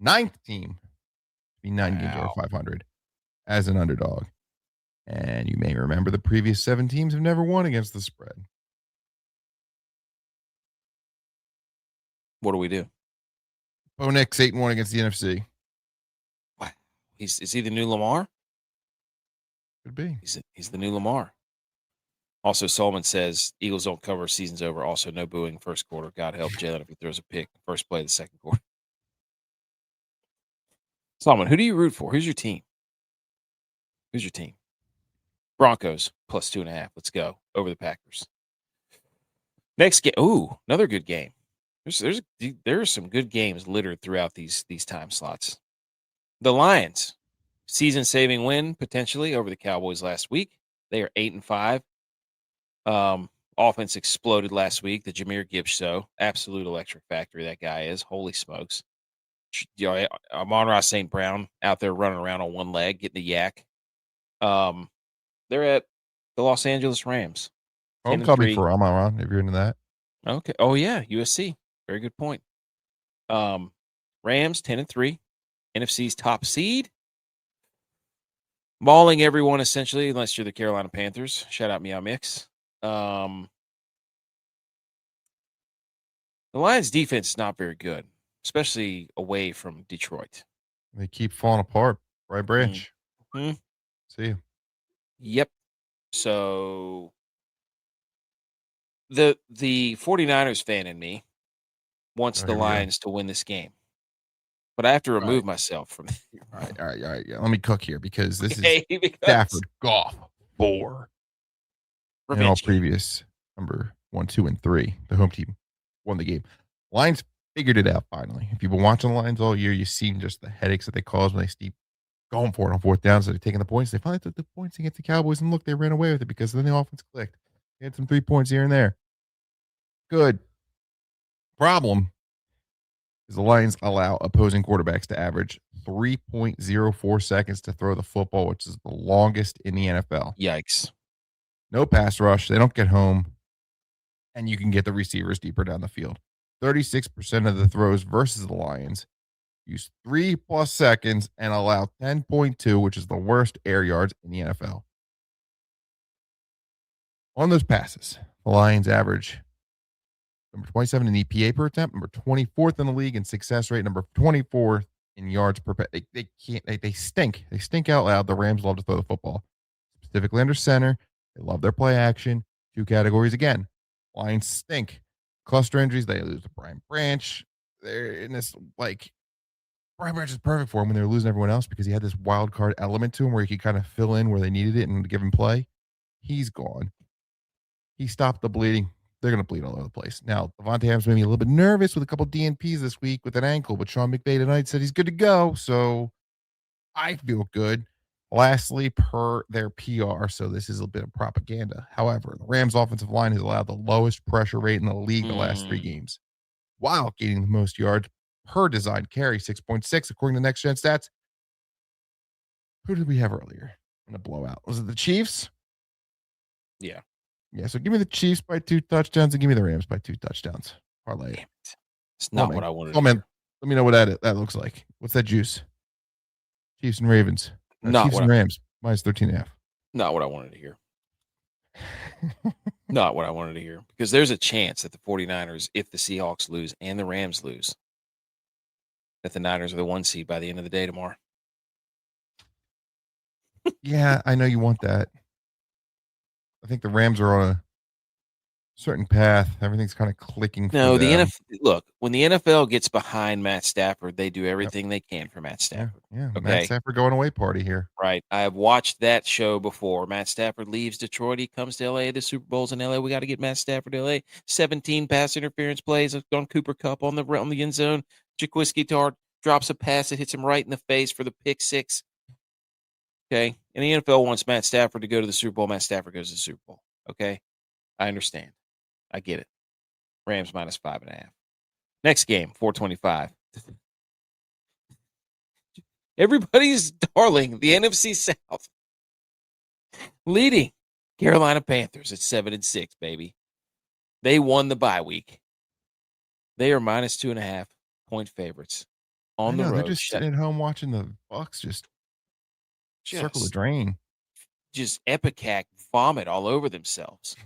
S2: 9th team to be 9 games over 500 as an underdog. And you may remember the previous 7 teams have never won against the spread.
S1: What do we do?
S2: Bo Nix 8-1 against the NFC.
S1: Wow. Is he the new Lamar?
S2: Could be.
S1: He's the new Lamar. Also, Solomon says Eagles don't cover, season's over. Also, no booing first quarter. God help Jalen if he throws a pick first play of the second quarter. Solomon, who do you root for? Who's your team? Broncos plus 2.5. Let's go over the Packers. Next game. Ooh, another good game. There are some good games littered throughout these time slots. The Lions, season-saving win potentially over the Cowboys last week. They are 8-5. Offense exploded last week. The Jahmyr Gibbs show, absolute electric factory that guy is. Holy smokes! Amon-Ra St. Brown out there running around on one leg, getting the yak. They're at the Los Angeles Rams.
S2: Homecoming for Amon-Ra, if you're into that.
S1: Okay. Oh yeah, USC. Very good point. Rams 10-3, NFC's top seed. Mauling everyone essentially, unless you're the Carolina Panthers. Shout out Meow Mix. The Lions defense is not very good, especially away from Detroit.
S2: They keep falling apart. Right branch.
S1: Mm-hmm.
S2: See you.
S1: Yep. So the 49ers fan in me wants the Lions to win this game. But I have to remove myself from it.
S2: All right. Yeah. Let me cook here because this is Stafford, Goff, 4. In all previous number 1, 2, and 3, the home team won the game. Lions figured it out finally. If you've been watching the Lions all year, you've seen just the headaches that they cause when they keep going for it on 4th down. So they're taking the points. They finally took the points against the Cowboys, and look, they ran away with it because then the offense clicked. They had some 3 points here and there. Good. Problem is the Lions allow opposing quarterbacks to average 3.04 seconds to throw the football, which is the longest in the NFL.
S1: Yikes.
S2: No pass rush. They don't get home. And you can get the receivers deeper down the field. 36% of the throws versus the Lions use 3+ seconds, and allow 10.2, which is the worst air yards in the NFL. On those passes, the Lions average number 27 in EPA per attempt, number 24th in the league in success rate, number 24th in yards per pass. They can't. They stink. They stink out loud. The Rams love to throw the football, specifically under center. They love their play action. Two categories again. Lions stink. Cluster injuries. They lose to Brian Branch. They're in this Brian Branch is perfect for him when they were losing everyone else because he had this wild card element to him where he could kind of fill in where they needed it and give him play. He's gone. He stopped the bleeding. They're going to bleed all over the place. Now, Devontae Adams made me a little bit nervous with a couple DNPs this week with an ankle, but Sean McVay tonight said he's good to go. So I feel good. Lastly, per their PR, so this is a bit of propaganda. However, the Rams offensive line has allowed the lowest pressure rate in the league the last 3 games, while gaining the most yards per design carry, 6.6, according to Next Gen Stats. Who did we have earlier in a blowout? Was it the Chiefs?
S1: Yeah.
S2: Yeah, so give me the Chiefs by 2 touchdowns and give me the Rams by 2 touchdowns. Parlay it.
S1: It's not what I wanted to hear.
S2: Let me know what that looks like. What's that juice? Chiefs and Ravens. Chiefs and Rams, minus 13.5.
S1: Not what I wanted to hear. Not what I wanted to hear. Because there's a chance that the 49ers, if the Seahawks lose and the Rams lose, that the Niners are the 1 seed by the end of the day tomorrow.
S2: Yeah, I know you want that. I think the Rams are on a certain path. Everything's kind of clicking.
S1: No, the NFL. Look, when the NFL gets behind Matt Stafford, they do everything they can for Matt Stafford.
S2: Yeah. Okay? Matt Stafford going away party here.
S1: Right. I have watched that show before. Matt Stafford leaves Detroit. He comes to LA. The Super Bowl's in LA. We got to get Matt Stafford to LA. 17 pass interference plays on Cooper Kupp on the end zone. Jaquiski Tartt drops a pass that hits him right in the face for the pick 6. Okay. And the NFL wants Matt Stafford to go to the Super Bowl. Matt Stafford goes to the Super Bowl. Okay. I understand. I get it. Rams minus 5.5. Next game, 425. Everybody's darling, the NFC South. Leading Carolina Panthers at 7-6, baby. They won the bye week. They are minus 2.5 point favorites on the road.
S2: They're just sitting at home watching the Bucs just circle the drain.
S1: Just epicac vomit all over themselves.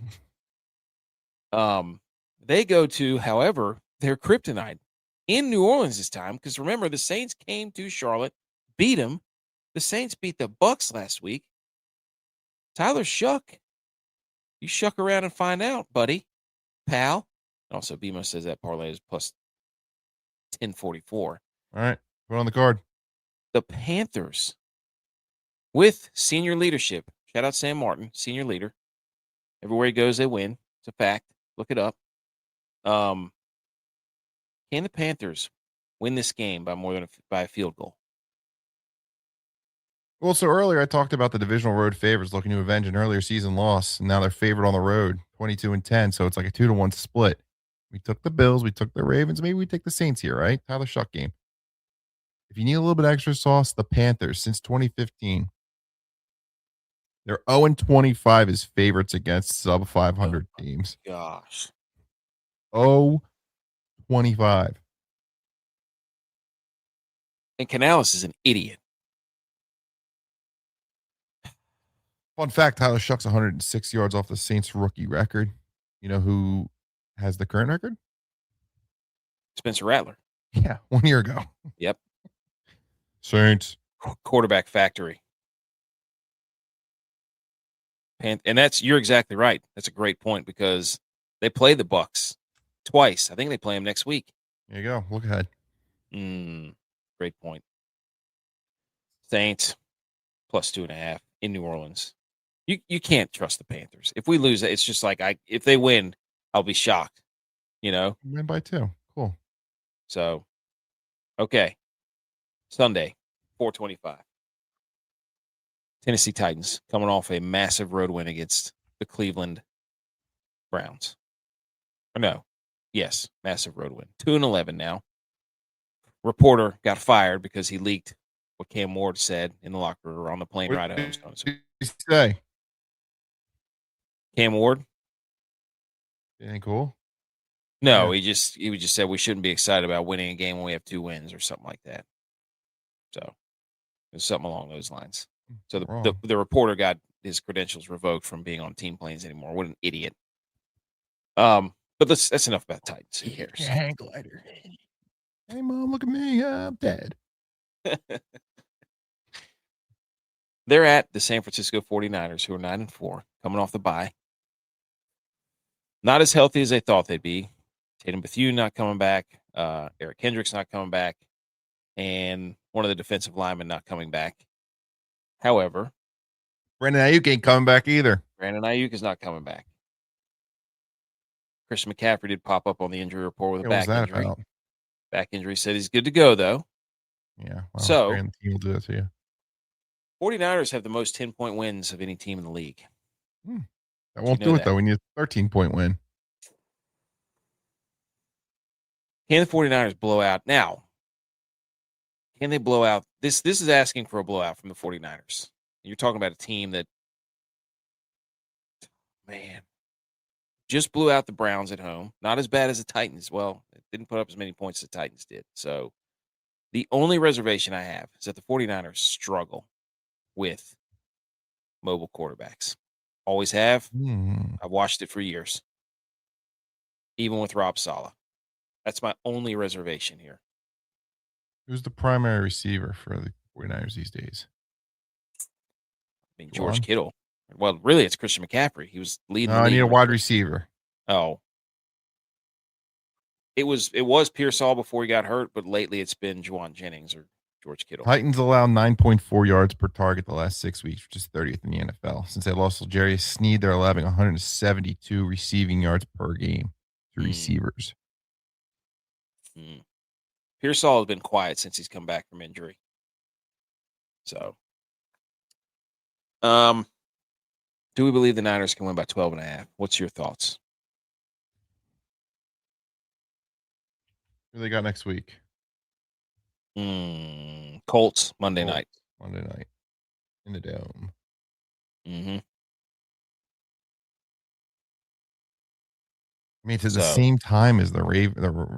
S1: They go to, however, their kryptonite in New Orleans this time, because remember, the Saints came to Charlotte, beat them. The Saints beat the Bucs last week. Tyler Shuck. You shuck around and find out, buddy. Pal. Also, BMO says that parlay is plus 1044.
S2: All right. Put on the card.
S1: The Panthers, with senior leadership. Shout out Sam Martin, senior leader. Everywhere he goes, they win. It's a fact. Look it up. Can the Panthers win this game by a field goal?
S2: Well, so earlier I talked about the divisional road favorites looking to avenge an earlier season loss. And now they're favored on the road, 22-10. So it's like a 2-1 split. We took the Bills, we took the Ravens, maybe we take the Saints here, right? Tyler Shuck game. If you need a little bit extra sauce, the Panthers since 2015, they're 0-25 as favorites against sub 500 teams.
S1: Gosh.
S2: 0-25.
S1: And Canales is an idiot.
S2: Fun fact, Tyler Shuck's 106 yards off the Saints rookie record. You know who has the current record?
S1: Spencer Rattler.
S2: Yeah, 1 year ago.
S1: Yep.
S2: Saints.
S1: Quarterback factory. And you're exactly right. That's a great point because they play the Bucs twice. I think they play them next week.
S2: There you go. Look ahead.
S1: Great point. Saints plus 2.5 in New Orleans. You can't trust the Panthers. If we lose, it's just like if they win, I'll be shocked. You know,
S2: win by 2. Cool.
S1: So, okay, Sunday, 425. Tennessee Titans coming off a massive road win against the Cleveland Browns. Massive road win. 2-11 now. Reporter got fired because he leaked what Cam Ward said in the locker room or on the plane ride home.
S2: What did he say?
S1: Cam Ward?
S2: Anything cool?
S1: No, he just said we shouldn't be excited about winning a game when we have 2 wins or something like that. So it was something along those lines. So the reporter got his credentials revoked from being on team planes anymore. What an idiot. But that's enough about Titans. Who cares?
S2: Hang glider. Hey, Mom, look at me. I'm dead.
S1: They're at the San Francisco 49ers, who are 9-4, coming off the bye. Not as healthy as they thought they'd be. Tatum Bethune not coming back. Eric Hendricks not coming back. And one of the defensive linemen not coming back. However,
S2: Brandon Ayuk ain't coming back either.
S1: Brandon Ayuk is not coming back. Christian McCaffrey did pop up on the injury report with a back injury.
S2: About?
S1: Back injury, said he's good to go, though.
S2: Yeah. Well,
S1: so,
S2: the team will do that to you.
S1: 49ers have the most 10-point wins of any team in the league.
S2: That won't do it, though. We need a 13-point win.
S1: Can the 49ers blow out? Now, can they blow out? This is asking for a blowout from the 49ers. You're talking about a team that, man, just blew out the Browns at home. Not as bad as the Titans. Well, it didn't put up as many points as the Titans did. So the only reservation I have is that the 49ers struggle with mobile quarterbacks. Always have. I've watched it for years. Even with Rob Saleh. That's my only reservation here.
S2: Who's the primary receiver for the 49ers these days?
S1: I mean, George Kittle. Well, really, it's Christian McCaffrey. He was leading.
S2: I need a wide receiver.
S1: Oh. It was Pearsall before he got hurt, but lately it's been Juwan Jennings or George Kittle.
S2: Titans allow 9.4 yards per target the last 6 weeks, which is 30th in the NFL. Since they lost L'Jarius Sneed, they're allowing 172 receiving yards per game to receivers.
S1: Pearsall has been quiet since he's come back from injury. So, do we believe the Niners can win by 12.5? What's your thoughts?
S2: Who they got next week?
S1: Colts, Monday night.
S2: Monday night in the Dome.
S1: Mm-hmm.
S2: I mean, it's at the same time as the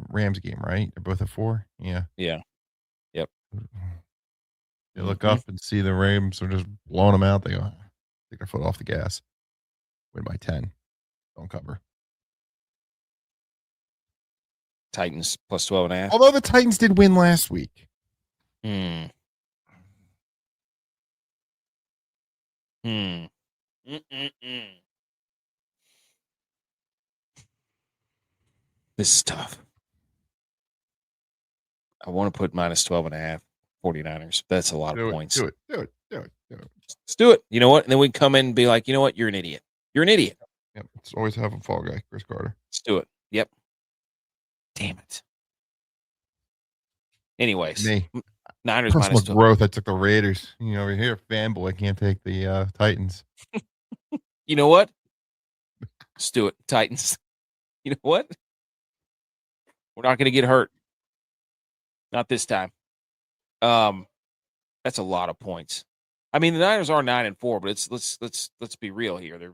S2: Rams game, right? They're both at 4. Yeah.
S1: Yeah. Yep.
S2: They look up and see the Rams are just blowing them out. They go, take their foot off the gas. Win by 10. Don't cover.
S1: Titans plus 12.5.
S2: Although the Titans did win last week.
S1: This is tough. I want to put minus 12.5 49ers. That's a lot of points.
S2: Do it.
S1: Let's do it. You know what? And then we come in and be like, you know what? You're an idiot. You're an idiot.
S2: Yep. It's always have a fall guy, Chris Carter.
S1: Let's do it. Yep. Damn it. Anyways, Niners
S2: personal
S1: minus
S2: growth. I took the Raiders. You know, over here, fanboy can't take the Titans.
S1: You know what? Let's do it, Titans. You know what? We're not going to get hurt. Not this time. That's a lot of points. I mean, the Niners are 9-4, but let's be real here. They're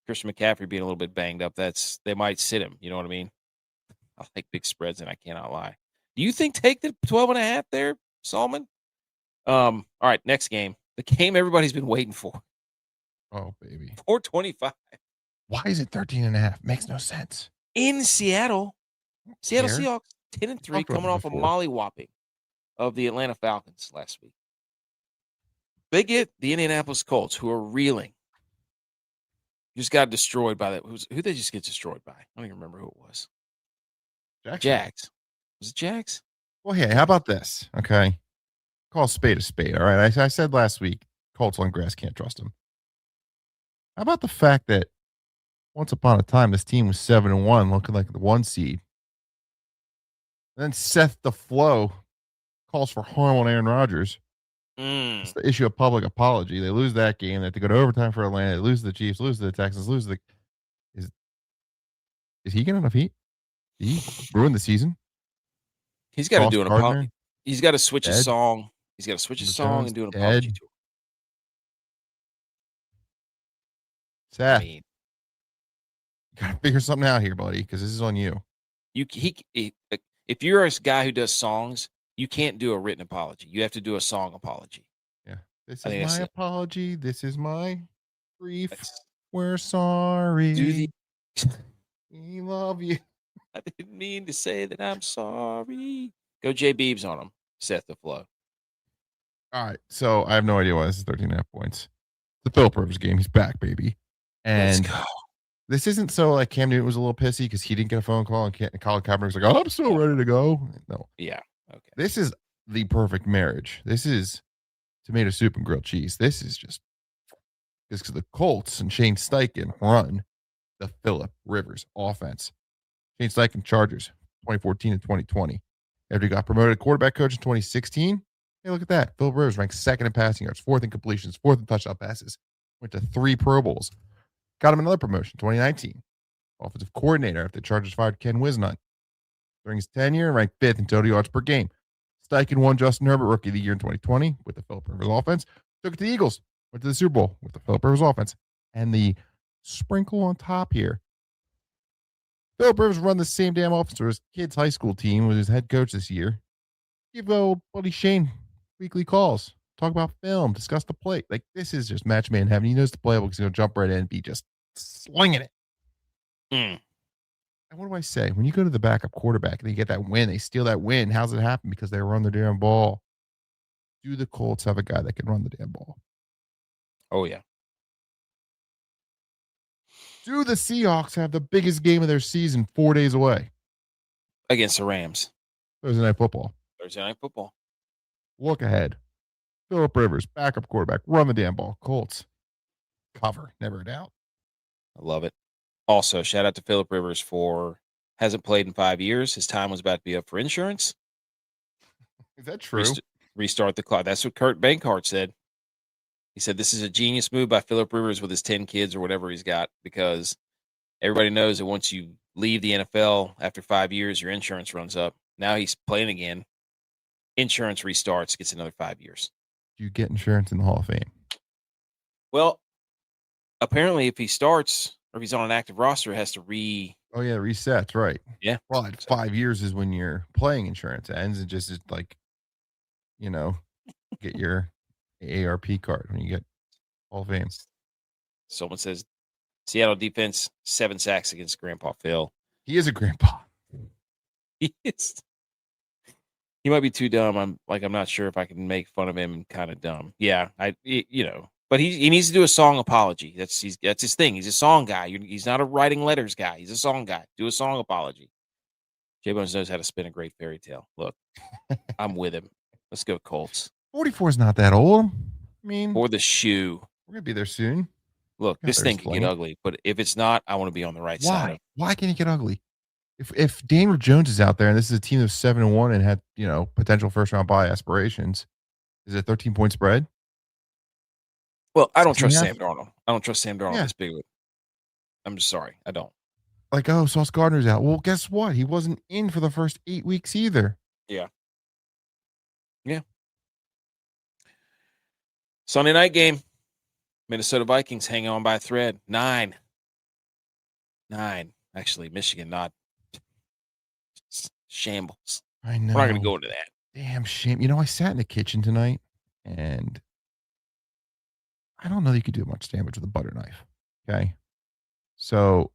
S1: Christian McCaffrey being a little bit banged up. They might sit him. You know what I mean? I like big spreads, and I cannot lie. Do you think take the 12.5 there, Salman? All right, next game. The game everybody's been waiting for.
S2: Oh, baby.
S1: 425.
S2: Why is it 13.5? Makes no sense.
S1: In Seattle. Seattle Seahawks 10-3, coming off a mollywhopping of the Atlanta Falcons last week. They get the Indianapolis Colts, who are reeling. Just got destroyed by that. Who they just get destroyed by? I don't even remember who it was. Jags. Was it Jags?
S2: Well, hey, how about this? Okay. Call a spade, all right? I said last week, Colts on grass, can't trust them. How about the fact that once upon a time, this team was 7-1, looking like the 1 seed. And then Seth DeFlo calls for harm on Aaron Rodgers. It's the issue of public apology. They lose that game. They have to go to overtime for Atlanta. They lose to the Chiefs, lose to the Texans, lose to the. Is he getting enough heat? Did he ruin the season?
S1: He's got to do an apology. He's got to switch his song. He's got to switch his song and do an apology to him.
S2: Seth. gotta figure something out here, buddy, because this is on you.
S1: If you're a guy who does songs, you can't do a written apology. You have to do a song apology.
S2: Yeah. This is my apology. This is my grief. We're
S1: Do
S2: sorry. We love you.
S1: I didn't mean to say that I'm sorry. Go JB's on him. Set the flow.
S2: All right. So I have no idea why this is 13.5 points. The Philip Rivers game. He's back, baby. And
S1: let's go.
S2: This isn't so like Cam Newton was a little pissy because he didn't get a phone call and Colin Kaepernick was like, "Oh, I'm still ready to go." No.
S1: Yeah. Okay.
S2: This is the perfect marriage. This is tomato soup and grilled cheese. This is just because the Colts and Shane Steichen run the Philip Rivers offense. Shane Steichen Chargers 2014 and 2020. After he got promoted quarterback coach in 2016, hey, look at that. Philip Rivers ranked second in passing yards, fourth in completions, fourth in touchdown passes. Went to 3 Pro Bowls. Got him another promotion, 2019. Offensive coordinator after the Chargers fired Ken Wisnut. During his tenure, ranked 5th in total yards per game. Steichen won Justin Herbert Rookie of the Year in 2020 with the Philip Rivers offense. Took it to the Eagles. Went to the Super Bowl with the Philip Rivers offense. And the sprinkle on top here. Philip Rivers run the same damn offense for his kids' high school team with his head coach this year. Give old buddy Shane weekly calls. Talk about film. Discuss the play. Like, this is just match made in heaven. He knows the playbook. He's going to jump right in and be just slinging it. And what do I say? When you go to the backup quarterback and they get that win, they steal that win. How's it happen? Because they run the damn ball. Do the Colts have a guy that can run the damn ball?
S1: Oh, yeah.
S2: Do the Seahawks have the biggest game of their season 4 days away?
S1: Against the Rams.
S2: Thursday Night Football. Look ahead. Philip Rivers, backup quarterback, run the damn ball. Colts, cover, never a doubt.
S1: I love it. Also, shout out to Philip Rivers hasn't played in 5 years. His time was about to be up for insurance.
S2: Is that true?
S1: Restart the clock. That's what Kurt Benkert said. He said this is a genius move by Philip Rivers with his 10 kids or whatever he's got, because everybody knows that once you leave the NFL after 5 years, your insurance runs up. Now he's playing again. Insurance restarts, gets another 5 years.
S2: Do you get insurance in the Hall of Fame?
S1: Well, apparently if he starts or if he's on an active roster, it has to
S2: Oh, yeah, resets, right.
S1: Yeah.
S2: Well, 5 years is when your playing insurance ends. It just is like, get your AARP card when you get Hall of Fame.
S1: Someone says Seattle defense, 7 sacks against Grandpa Phil.
S2: He is a grandpa.
S1: He is. He might be too dumb. I'm not sure if I can make fun of him. Kind of dumb. Yeah, but he needs to do a song apology. That's his thing. He's a song guy. He's not a writing letters guy. He's a song guy. Do a song apology. JBonez knows how to spin a great fairy tale. Look, I'm with him. Let's go Colts.
S2: 44 is not that old. I mean,
S1: or the shoe.
S2: We're gonna be there soon.
S1: Look, this thing can get ugly, but if it's not, I want to be on the right side.
S2: Why can it get ugly? If Daniel Jones is out there and this is a team that's 7-1 and had potential first round bye aspirations, is it a 13-point spread?
S1: Well, I don't trust Sam Darnold. I don't trust Sam Darnold this big. I'm just sorry, I don't.
S2: Like, Sauce Gardner's out. Well, guess what? He wasn't in for the first 8 weeks either.
S1: Yeah. Yeah. Sunday night game. Minnesota Vikings hanging on by a thread. 9. Actually, Michigan not. Shambles.
S2: I know.
S1: We're not going to go into that.
S2: Damn shame. I sat in the kitchen tonight, and I don't know that you could do much damage with a butter knife. Okay. So,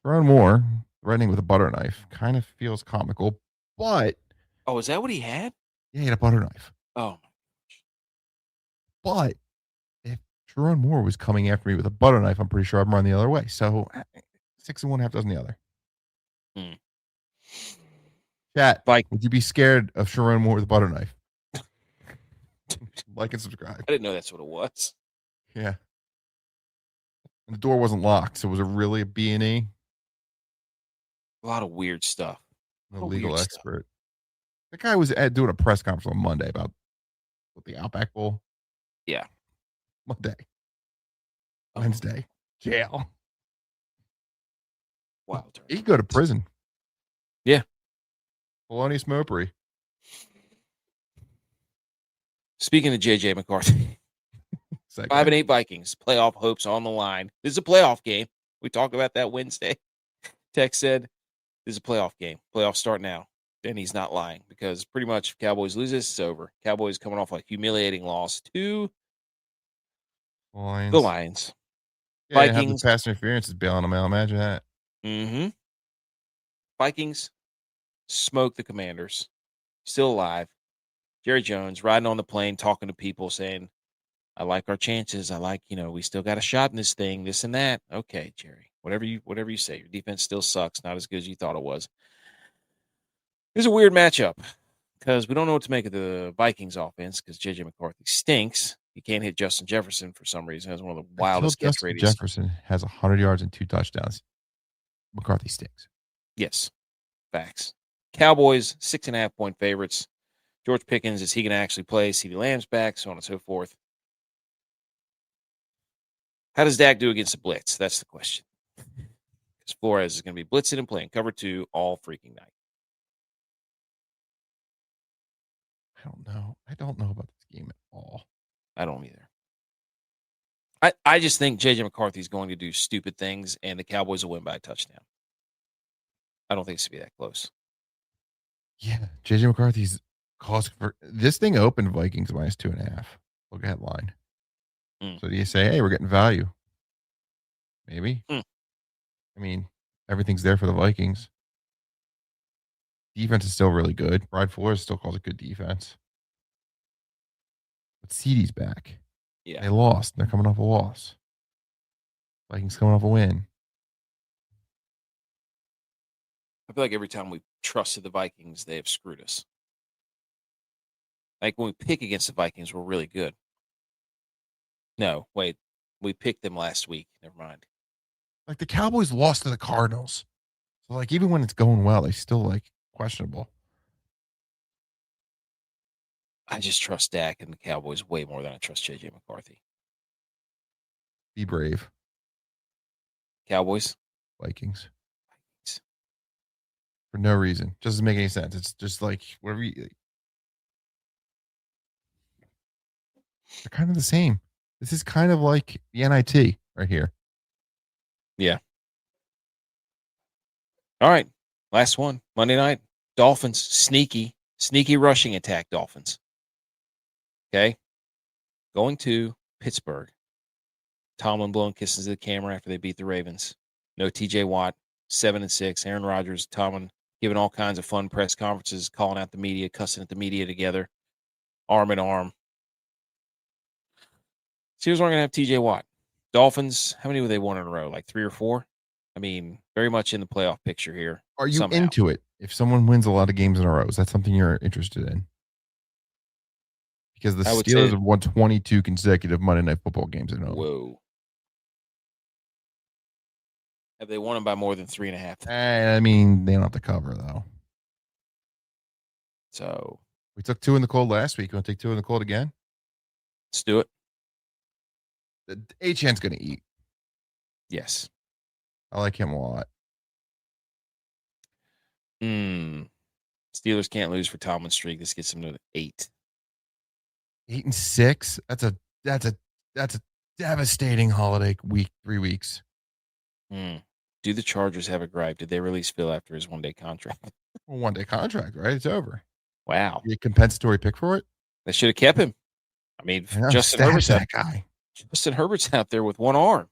S2: Ron Moore threatening with a butter knife kind of feels comical, but.
S1: Oh, is that what he had?
S2: Yeah, he had a butter knife.
S1: Oh.
S2: But if Sharon Moore was coming after me with a butter knife, I'm pretty sure I'd run the other way. So 6 and 1, half dozen the other. Chat, would you be scared of Sharon Moore with a butter knife? Like and subscribe.
S1: I didn't know that's what it was.
S2: Yeah. And the door wasn't locked, so was it really a B&E?
S1: A lot of weird stuff.
S2: A legal expert. That guy was doing a press conference on Monday about the Outback Bowl.
S1: Yeah.
S2: Monday. Wednesday. Jail.
S1: Wow.
S2: He could go to prison.
S1: Yeah.
S2: Polonius Mopery.
S1: Speaking of JJ McCarthy. 5-8 Vikings. Playoff hopes on the line. This is a playoff game. We talked about that Wednesday. Tex said, "This is a playoff game. Playoffs start now." And he's not lying, because pretty much if Cowboys lose this, it's over. Cowboys coming off a humiliating loss to the Lions.
S2: Yeah, have the
S1: Vikings.
S2: pass interference is bailing them out. Imagine that.
S1: Mm-hmm. Vikings smoke the Commanders. Still alive. Jerry Jones riding on the plane, talking to people, saying, "I like our chances. I like, we still got a shot in this thing, this and that." Okay, Jerry, whatever you say. Your defense still sucks. Not as good as you thought it was. It's a weird matchup because we don't know what to make of the Vikings offense, because JJ McCarthy stinks. He can't hit Justin Jefferson for some reason. Has one of the
S2: Until
S1: wildest catch
S2: Justin
S1: radius.
S2: Jefferson has 100 yards and 2 touchdowns, McCarthy stinks.
S1: Yes, facts. Cowboys 6.5-point favorites. George Pickens, is he going to actually play? CeeDee Lamb's back, so on and so forth. How does Dak do against the blitz? That's the question. Because Flores is going to be blitzing and playing cover 2 all freaking night.
S2: I don't know about this game at all.
S1: I don't either. I just think JJ McCarthy is going to do stupid things, and the Cowboys will win by a touchdown. I don't think it's going to be that close.
S2: Yeah, JJ McCarthy's cause for this thing opened Vikings minus 2.5. Look at line. So do you say, hey, we're getting value? Maybe. I mean, everything's there for the Vikings. Defense is still really good. Brian Flores still calls it good defense. But CeeDee's back.
S1: Yeah.
S2: They lost. They're coming off a loss. Vikings coming off a win.
S1: I feel like every time we trusted the Vikings, they have screwed us. Like when we pick against the Vikings, we're really good. No, wait. We picked them last week. Never mind.
S2: Like the Cowboys lost to the Cardinals. So like even when it's going well, they still like questionable.
S1: I just trust Dak and the Cowboys way more than I trust JJ McCarthy.
S2: Be brave.
S1: Cowboys.
S2: Vikings. For no reason. Doesn't make any sense. It's just like whatever you, they're kind of the same. This is kind of like the NIT right here.
S1: Yeah. All right. Last one. Monday night. Dolphins. Sneaky rushing attack, Dolphins. Okay. Going to Pittsburgh. Tomlin blowing kisses to the camera after they beat the Ravens. No TJ Watt. 7-6. Aaron Rodgers. Tomlin giving all kinds of fun press conferences, calling out the media, cussing at the media together, arm in arm. Steelers aren't going to have TJ Watt. Dolphins, how many have they won in a row? Like 3 or 4? I mean, very much in the playoff picture here.
S2: Are you
S1: somehow.
S2: into it? If someone wins a lot of games in a row, is that something you're interested in? Because the Steelers have won 22 consecutive Monday Night Football games in a row.
S1: Whoa. Have they won them by more than 3.5?
S2: I mean, they don't have to cover, though.
S1: So.
S2: We took 2 in the cold last week. You want to take 2 in the cold again?
S1: Let's do it.
S2: The HN's going to eat.
S1: Yes.
S2: I like him a lot.
S1: Steelers can't lose for Tomlin's streak. This gets them to 8.
S2: 8-6. That's a devastating holiday week. 3 weeks.
S1: Do the Chargers have a gripe? Did they release Phil after his one-day contract?
S2: Well, one-day contract, right? It's over.
S1: Wow.
S2: You get a compensatory pick for it?
S1: They should have kept him. I mean, Justin Herbert's
S2: that guy.
S1: Justin Herbert's out there with one arm.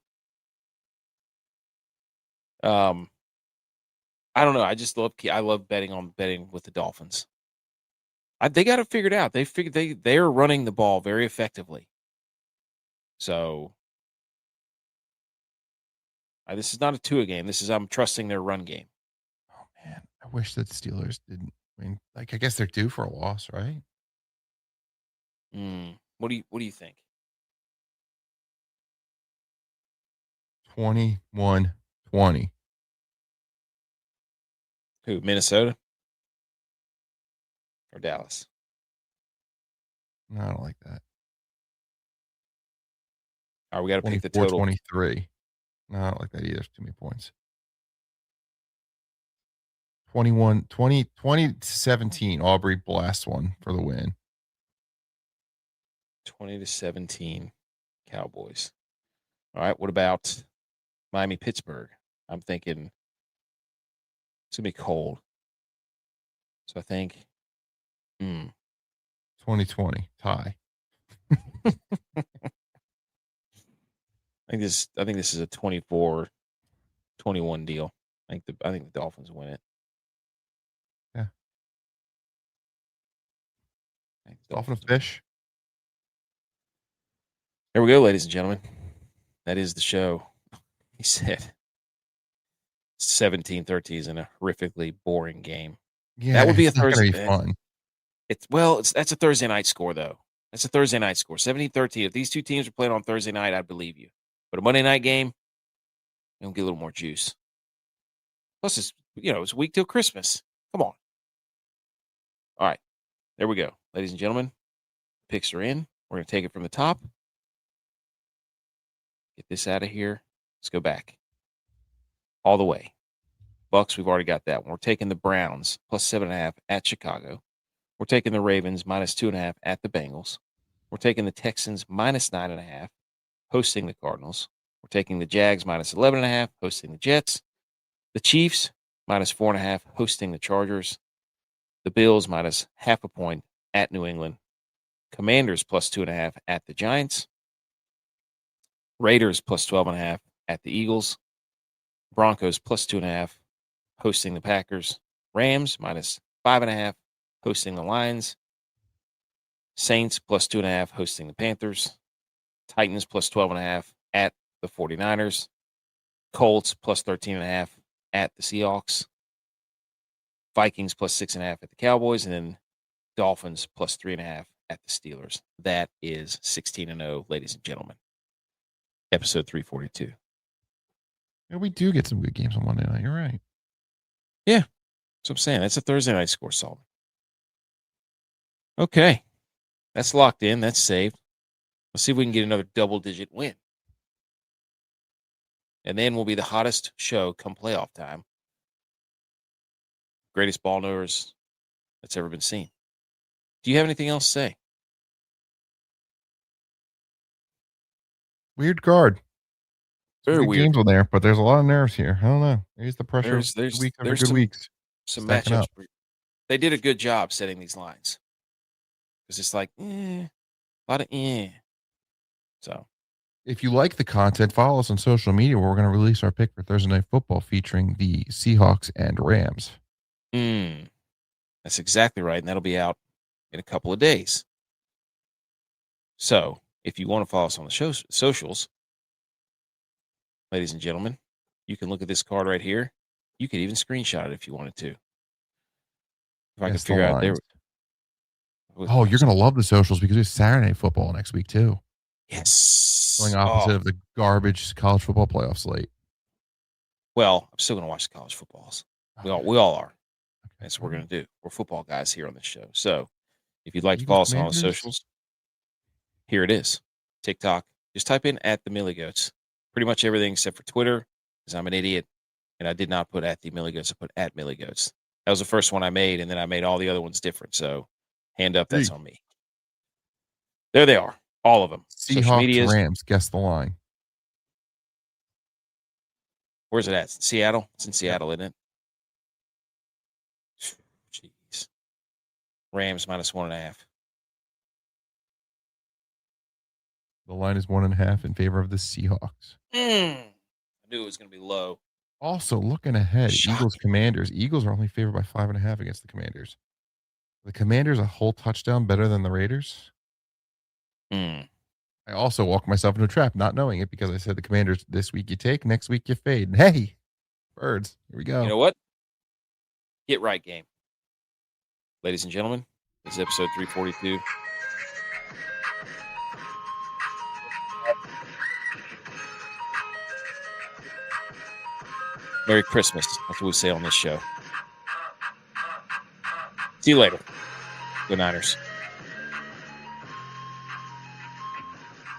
S1: I don't know. I love betting with the Dolphins. They got it figured out. They are running the ball very effectively. So this is not a Tua game. I'm trusting their run game.
S2: Oh man, I wish that Steelers didn't. I mean, like I guess they're due for a loss, right?
S1: What do you think?
S2: 21-20.
S1: Who, Minnesota or Dallas?
S2: No, I don't like that.
S1: All right, we got to pick the total.
S2: 23. No, I don't like that either. There's too many points. 20-17. Aubrey blasts one for the win.
S1: 20-17 Cowboys. All right, what about Miami-Pittsburgh? I'm thinking It's going to be cold. So I think
S2: 2020 tie.
S1: I think this is a 24-21 deal. I think the Dolphins win it.
S2: Yeah. Dolphin fish.
S1: There we go, ladies and gentlemen. That is the show. He said 17-13 is in a horrifically boring game.
S2: Yeah,
S1: that would be a
S2: Thursday.
S1: Thursday.
S2: Fun.
S1: That's a Thursday night score, though. That's a Thursday night score. 17-13. If these two teams are playing on Thursday night, I'd believe you. But a Monday night game, you'll get a little more juice. Plus, it's a week till Christmas. Come on. All right. There we go. Ladies and gentlemen, picks are in. We're going to take it from the top. Get this out of here. Let's go back. All the way. Bucks, we've already got that one. We're taking the Browns plus 7.5 at Chicago. We're taking the Ravens minus 2.5 at the Bengals. We're taking the Texans minus 9.5, hosting the Cardinals. We're taking the Jags minus 11.5, hosting the Jets. The Chiefs minus 4.5, hosting the Chargers. The Bills minus 0.5 point at New England. Commanders plus 2.5 at the Giants. Raiders plus 12.5 at the Eagles. Broncos plus 2.5, hosting the Packers. Rams minus 5.5, hosting the Lions. Saints plus 2.5, hosting the Panthers. Titans plus 12.5 at the 49ers. Colts plus 13.5 at the Seahawks. Vikings plus 6.5 at the Cowboys. And then Dolphins plus 3.5 at the Steelers. That is 16-0, ladies and gentlemen. Episode 342.
S2: Yeah, we do get some good games on Monday night. You're right.
S1: Yeah. That's what I'm saying. That's a Thursday night score, Solomon. Okay. That's locked in. That's saved. Let's see if we can get another double-digit win. And then we'll be the hottest show come playoff time. Greatest ball knowers that's ever been seen. Do you have anything else to say?
S2: Weird card.
S1: Very
S2: good
S1: weird.
S2: games on there, but there's a lot of nerves here. I don't know. There's the pressure.
S1: There's
S2: good weeks.
S1: Some matchups. They did a good job setting these lines. Because it's like, a lot of So,
S2: if you like the content, follow us on social media where we're going to release our pick for Thursday Night Football featuring the Seahawks and Rams.
S1: That's exactly right. And that'll be out in a couple of days. So, if you want to follow us on the socials, ladies and gentlemen, you can look at this card right here. You could even screenshot it if you wanted to. If I can figure out there.
S2: Oh, you're going to love the socials because it's Saturday Night Football next week, too.
S1: Yes.
S2: Going opposite of the garbage college football playoff slate.
S1: Well, I'm still going to watch the college footballs. We all are. That's what we're going to do. We're football guys here on this show. So if you'd like to follow us on the socials, here it is. TikTok. Just type in @the Millie Goats. Pretty much everything except for Twitter, because I'm an idiot. And I did not put @the Millie Goats. I put @Millie Goats. That was the first one I made, and then I made all the other ones different. So hand up, that's on me. There they are. All of them.
S2: Seahawks, Rams. Guess the line.
S1: Where's it at? Seattle? It's in Seattle, isn't it? Jeez. Rams minus 1.5.
S2: The line is 1.5 in favor of the Seahawks.
S1: I knew it was going to be low.
S2: Also, looking ahead, Eagles, Commanders. Eagles are only favored by 5.5 against the Commanders. The Commanders a whole touchdown better than the Raiders. I also walked myself into a trap, not knowing it, because I said the Commanders this week you take, next week you fade. And hey, birds, here we go.
S1: You know what? Get right, game. Ladies and gentlemen, this is episode 342. Merry Christmas. That's what we say on this show. See you later. Good Niners.